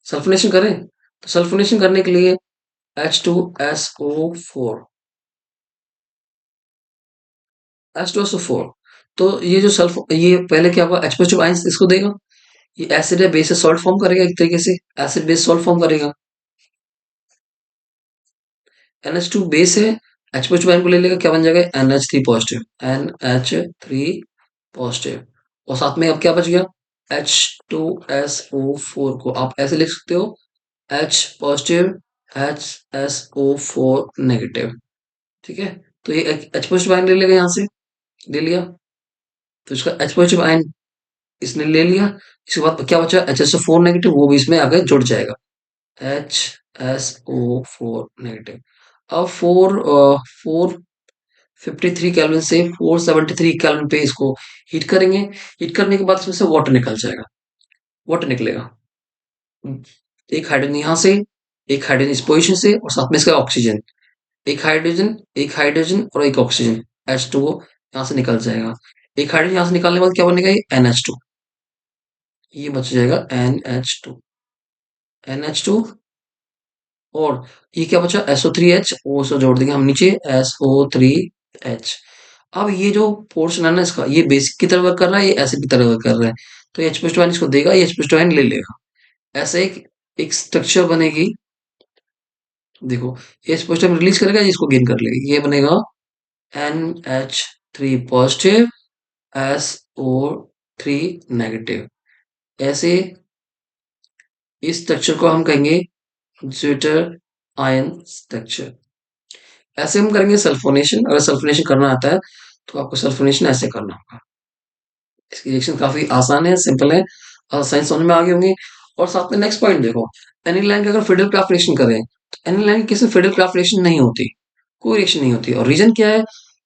सल्फोनेशन करें तो सल्फोनेशन करने के लिए H2SO4, H2SO4। तो ये जो सल्फ, ये पहले क्या होगा? H पॉजिटिव आयंस इसको देगा, ये एसिड है बेस से सॉल्ट फॉर्म करेगा, एक तरीके से एसिड बेस सॉल्ट फॉर्म करेगा। NH2 बेस है, H पॉजिटिव आयन को ले लेगा, क्या बन जाएगा? NH3 positive, NH3 positive. और साथ में अब क्या बच गया? H2SO4 को आप ऐसे लिख सकते हो, H पॉजिटिव HSO4 नेगेटिव। ठीक है, तो ये H पॉजिटिव आयन ले लेगा, यहाँ से ले लिया, तो इसका H पॉजिटिव आयन इसने ले लिया। इसके बाद क्या बचा? HSO4 नेगेटिव, वो भी इसमें आगे जुड़ जाएगा, HSO4 नेगेटिव। अब 453 केल्विन से 473 केल्विन पे इसको हीट करेंगे। हीट करने के बाद इसमें से वाटर निकल जाएगा, वाटर निकलेगा। एक हाइड्रोजन यहाँ से, एक हाइड्रोजन इस पोजीशन से, और साथ में इसका ऑक्सीजन। एक हाइड्रोजन और एक ऑक्सीजन H2O यहाँ से निकल जाएगा। एक हाइड्रोजन यहाँ से निकालने के बाद क्या बनेगा? ये NH2, ये बच जाएगा NH2। NH2 और ये क्या बचा? SO3H, ओ से जोड़ देंगे हम नीचे SO3H। अब ये जो पोर्शन है ना इसका, ये बेसिक की तरह वर्क कर रहा है, ये एसिड की तरह वर्क कर रहा है, तो H प्लस टू इसको देगा, ये H प्लस टू ले लेगा। ऐसे एक स्ट्रक्चर बनेगी। देखो, ये H प्लस टू रिलीज करेगा, ये इसको गेन कर लेगा, ये बनेगा NH3 पॉजिटिव SO3 नेगेटिव। ऐसे इस स्ट्रक्चर को हम कहेंगे ज्विटर आयन स्ट्रक्चर। ऐसे हम करेंगे सल्फोनेशन। अगर सल्फोनेशन करना आता है तो आपको सल्फोनेशन ऐसे करना होगा। इसकी रिएक्शन काफी आसान है, सिंपल है, और साइंस समझ में आ गए होंगे। और साथ में नेक्स्ट पॉइंट देखो, एनिलाइन की अगर फिडल क्राफ्ट रिएक्शन करें तो एनिलाइन की किसी फिडल क्राफ्ट रिएक्शन नहीं होती, कोई रिएक्शन नहीं होती। और रीजन क्या है?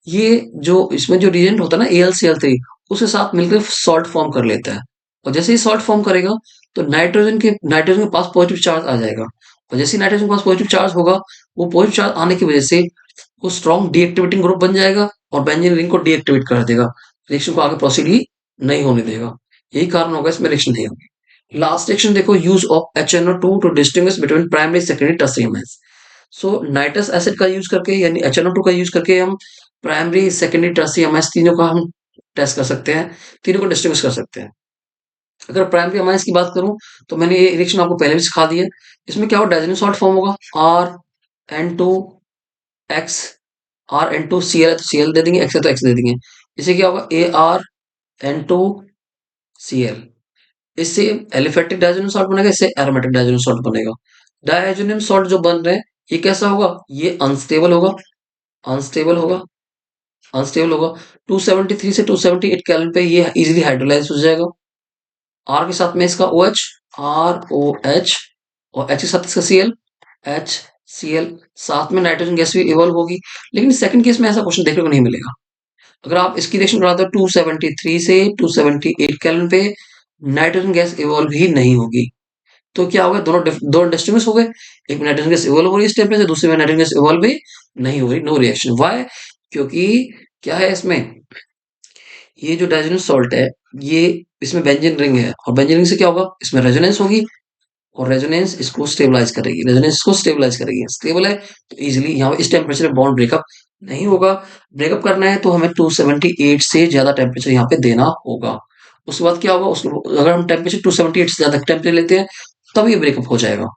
ये जो इसमें जो रिएजेंट होता है ना AlCl3, उसके साथ मिलकर सॉल्ट फॉर्म कर लेता है। और जैसे ही सॉल्ट फॉर्म करेगा तो नाइट्रोजन के पास पॉजिटिव चार्ज आ जाएगा, और जैसे ही नाइट्रोजन के पास पॉजिटिव चार्ज होगा, वो पॉजिटिव चार्ज आने की वजह से वो स्ट्रॉन्ग डीएक्टिवेटिंग ग्रुप बन जाएगा और बेंजीन रिंग को डीएक्टिवेट कर देगा, रिएक्शन को आगे प्रोसीड ही नहीं होने देगा। यही कारण होगा इसमें रिएक्शन नहीं होगी। लास्ट रिएक्शन देखो, use of HNO2 to distinguish between primary secondary tertiary amines. So nitrous acid का यूज करके यानी HNO2 का यूज करके हम प्राइमरी सेकेंडरी टर्शियरी एमाइंस तीनों का हम टेस्ट कर सकते हैं, तीनों को डिस्टिंग्विश कर सकते हैं। अगर प्राइमरी अमाइंस की बात करूं तो मैंने ये रिएक्शन आपको पहले भी सिखा दी है। इसमें क्या होगा, डाइजेनिक सॉल्ट फॉर्म होगा, RN2X, RN2Cl है तो Cl दे देंगे, X है तो X दे देंगे। इसे क्या होगा, ArN2Cl। इससे एलिफेटिक डाइजेनिक सॉल्ट बनेगा, इससे एरोमेटिक डाइजेनिक सॉल्ट बनेगा। डाइजेनिक सॉल्ट जो बन रहे हैं ये कैसा होगा, ये अनस्टेबल होगा, अनस्टेबल होगा, अनस्टेबल होगा। 273 से 278 केल्विन पे ये इजीली हाइड्रोलाइज हो जाएगा। आर के साथ में इसका OH, ROH, और H के साथ इसका Cl, HCl, साथ में नाइट्रोजन गैस भी इवॉल्व होगी। लेकिन सेकंड केस में ऐसा क्वेश्चन देखने को नहीं मिलेगा। अगर आप इसकी रिएक्शन कराते हो 273 से 278 केल्विन पे, नाइट्रोजन गैस इवॉल्व ही नहीं होगी। तो क्या होगा, दोनों डिस्टिंग्विश हो गए। एक में नाइट्रोजन गैस इवॉल्व हो रही है इस टेम्परेचर, दूसरे में नाइट्रोजन गैस इवॉल्व भी नहीं हो रही, नो रिएक्शन। वाई? क्योंकि क्या है इसमें, ये जो डाइजेनिक सॉल्ट है, ये इसमें बेंजीन रिंग है, और बेंजीन रिंग से क्या होगा, इसमें रेजोनेंस होगी, और रेजोनेंस इसको स्टेबलाइज करेगी, रेजोनेंस इसको स्टेबलाइज करेगी। स्टेबल है तो इजीली यहाँ पे इस टेम्परेचर में बॉन्ड ब्रेकअप नहीं होगा। ब्रेकअप करना है तो हमें 278 से ज्यादा टेम्परेचर यहाँ पे देना होगा। उसके बाद क्या होगा, उसको अगर हम टेम्परेचर 278 से ज्यादा टेम्परेचर लेते हैं तब ये ब्रेकअप हो जाएगा।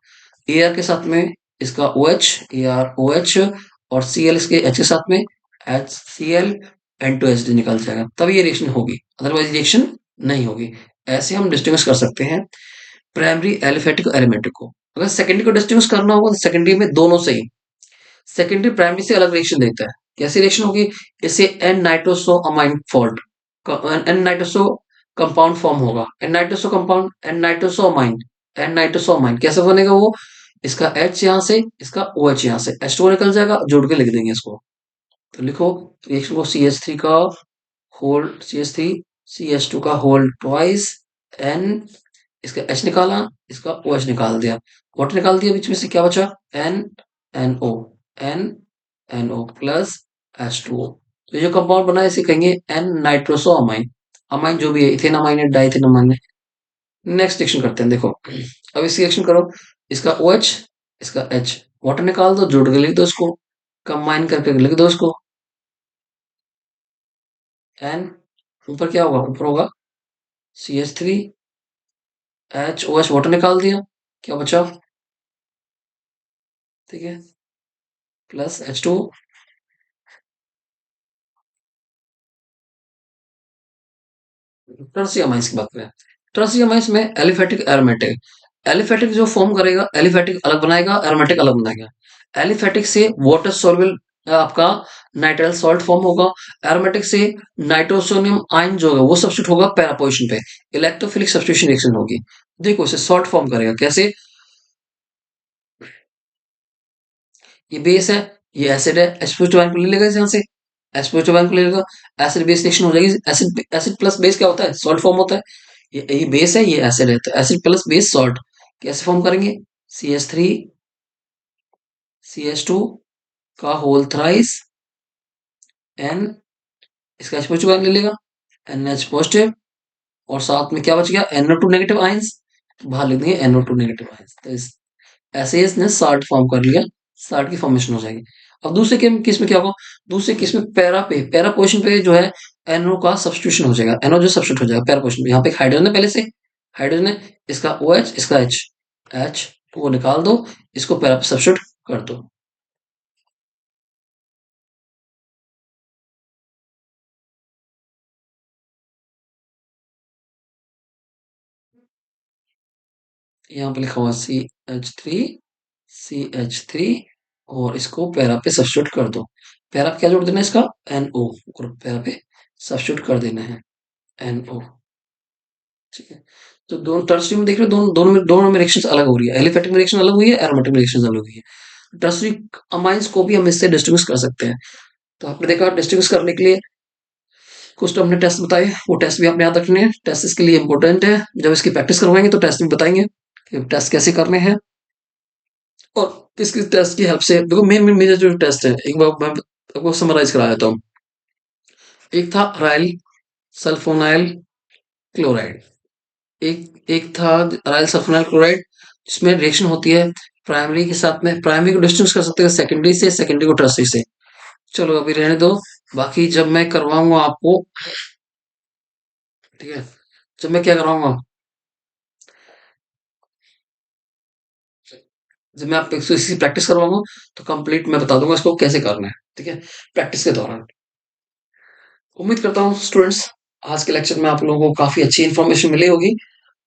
एआर के साथ में इसका OH, ArOH, और Cl इसके H के साथ में HCl, N2H2 निकल जाएगा, तब ये रिएक्शन होगी, अदरवाइज रिएक्शन नहीं होगी। ऐसे हम डिस्टिंग्विश कर सकते हैं प्राइमरी एलिफेटिक और एरोमेटिक को। अगर सेकेंडरी को डिस्टिंग्विश करना होगा तो सेकेंडरी में दोनों से ही, सेकेंडरी प्राइमरी से अलग रिएक्शन देता है। कैसी रिएक्शन होगी, इससे एन नाइट्रोसो अमाइन फॉल्ट, एन नाइट्रोसो कंपाउंड फॉर्म होगा, N nitroso compound, N nitroso amine, N nitroso amine कैसे बनेगा वो, इसका H यहाँ से, इसका OH यहाँ से, H2O निकल जाएगा, जोड़ के लिख देंगे इसको। तो लिखो रिएक्शन को, CH3 का होल, CH3 CH2 का होल ट्वाइस, N, इसका H निकाला, इसका OH निकाल दिया, वाटर निकाल दिया, बीच में से क्या बचा, N, NO, N, NO plus H2O। तो ये जो कंपाउंड बना है इसे कहेंगे N नाइट्रोसो अमाइन। अमाइन जो भी है, इथेन अमाइन है, डाइथेन अमाइन है। नेक्स्ट रिएक्शन करते हैं, देखो अब इस रिएक्शन करो, इसका OH, इसका H, वाटर निकाल दो, जोड़ के लिख दो इसको, कंबाइन करके लिख दो इसको, N, ऊपर क्या होगा, ऊपर होगा CH3, H, OH, वाटर निकाल दिया, क्या बचा, ठीक है, प्लस H2। टर्शियम अमाइंस की बात करें, टर्शियम अमाइंस में एलिफेटिक एरोमेटिक, एलिफेटिक जो फॉर्म करेगा, एलिफेटिक अलग बनाएगा, एरोमेटिक अलग बनाएगा। एलिफेटिक से वाटर सॉल्युबल आपका नाइट्राइल सॉल्ट फॉर्म होगा, एरोमेटिक से नाइट्रोसोनियम आयन जो है वो सब्स्टिट्यूट होगा पैरा पोजीशन पे, इलेक्ट्रोफिलिक सब्स्टिट्यूशन रिएक्शन होगी। देखो इसे सॉल्ट फॉर्म करेगा कैसे, ये बेस है, ये एसिड है, H+2 को ले लेगा यहाँ से, H+2 को ले लेगा, एसिड बेस रिएक्शन हो जाएगी। एसिड एसिड प्लस बेस क्या होता है, सॉल्ट फॉर्म होता है। ये बेस है, ये एसिड है, तो एसिड प्लस बेस सॉल्ट कैसे फॉर्म करेंगे, CH3 CH2 का होल थ्राइस, N, इसका H+2 ले लेगा, NH पॉजिटिव, और साथ में क्या बच गया, NO2 नेगेटिव आयंस, बाहर लिख देंगे NO2 नेगेटिव आयंस। तो ऐसे ही इसने साल्ट फॉर्म कर लिया, साल्ट की फॉर्मेशन हो जाएगी। अब दूसरे केस में क्या होगा, दूसरे केस में पैरा पोजीशन पे जो है NO का सब्स्टिट्यूशन हो जाएगा, NO जो सब्स्टिट्यूट हो जाएगा पैरा पोजीशन पे, यहाँ पे एक हाइड्रोजन है पहले से, हाइड्रोजन है, इसका OH, इसका H वो निकाल दो, इसको पैरा पे सब्स्टिट्यूट कर दो। यहाँ पे लिखा हुआ CH3 और इसको पैरा पे सब्स्टिट्यूट कर दो। पैरा पे क्या जोड़ देना है इसका, NO, पैरा पे सब्स्टिट्यूट कर देना है NO, ठीक है। तो दोनों टर्सरी में देख रहे हो, दोनों में रिएक्शंस अलग हो रही है, एलिफेटिक में रिएक्शन अलग हुई है, एरोमेटिक में रिएक्शन अलग हुई है। टर्सरी अमाइंस को भी हम इससे डिस्टिंग्विश कर सकते हैं। तो आपने देखा डिस्टिंग्विश करने के लिए कुछ तो हमने टेस्ट बताए, वो टेस्ट भी आपने याद रखने हैं। टेस्ट इसके लिए इंपॉर्टेंट है। जब इसकी प्रैक्टिस करवाएंगे तो टेस्ट भी बताएंगे कि टेस्ट कैसे करने हैं और किस किस टेस्ट की हेल्प से। देखो मेन मेन मेजर जो टेस्ट है, एक बार मैं आपको समराइज करा देता हूँ। एक था राइल सल्फोनाइल क्लोराइड, एक एक था राइल सल्फोनाइल क्लोराइड, जिसमें रिएक्शन होती है प्राइमरी के साथ में। प्राइमरी को डिस्टिंग्विश कर सकते हैं सेकेंडरी से, सेकेंडरी को टर्सरी से। चलो अभी रहने दो, बाकी जब मैं करवाऊंगा आपको, ठीक है, जब मैं क्या करवाऊंगा, जब मैं आप इसकी प्रैक्टिस करवाऊंगा तो कंप्लीट मैं बता दूंगा इसको कैसे करना है, ठीक है, प्रैक्टिस के दौरान। उम्मीद करता हूँ स्टूडेंट्स आज के लेक्चर में आप लोगों को काफी अच्छी इन्फॉर्मेशन मिली होगी।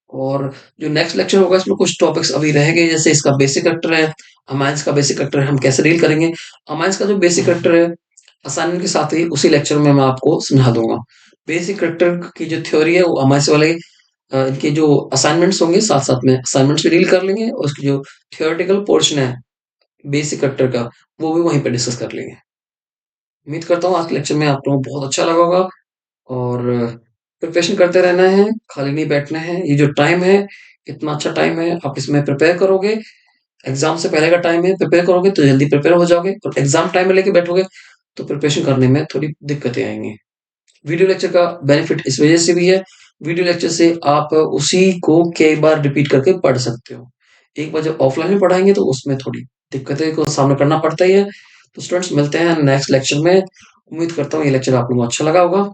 और जो नेक्स्ट लेक्चर होगा इसमें कुछ टॉपिक्स अभी रह गए, जैसे इसका बेसिक करेक्टर है, अमाइंस का बेसिक करेक्टर हम कैसे डील करेंगे। अमाइंस का जो बेसिक करेक्टर है असाइनमेंट के साथ ही उसी लेक्चर में मैं आपको समझा दूंगा। बेसिक करेक्टर की जो थ्योरी है वो अमाइंस वाले इनके जो असाइनमेंट्स होंगे साथ साथ में असाइनमेंट्स भी डील कर लेंगे, और उसकी जो थियोरेटिकल पोर्शन है बेसिक करेक्टर का वो भी वहीं पे डिस्कस कर लेंगे। उम्मीद करता हूँ आज के लेक्चर में आप लोगों को बहुत अच्छा लगा होगा। और प्रिपरेशन करते रहना है, खाली नहीं बैठना है। ये जो टाइम है इतना अच्छा टाइम है, आप इसमें प्रिपेयर करोगे, एग्जाम से पहले का टाइम है, प्रिपेयर करोगे तो जल्दी प्रिपेयर हो जाओगे, और एग्जाम टाइम में लेके बैठोगे तो प्रिपरेशन करने में थोड़ी दिक्कतें आएंगी। वीडियो लेक्चर का बेनिफिट इस वजह से भी है, वीडियो लेक्चर से आप उसी को कई बार रिपीट करके पढ़ सकते हो। एक बार जब ऑफलाइन में पढ़ाएंगे तो उसमें थोड़ी दिक्कतें को सामना करना पड़ता ही है। तो स्टूडेंट्स मिलते हैं नेक्स्ट लेक्चर में। उम्मीद करता हूँ ये लेक्चर आप लोगों को अच्छा लगा होगा।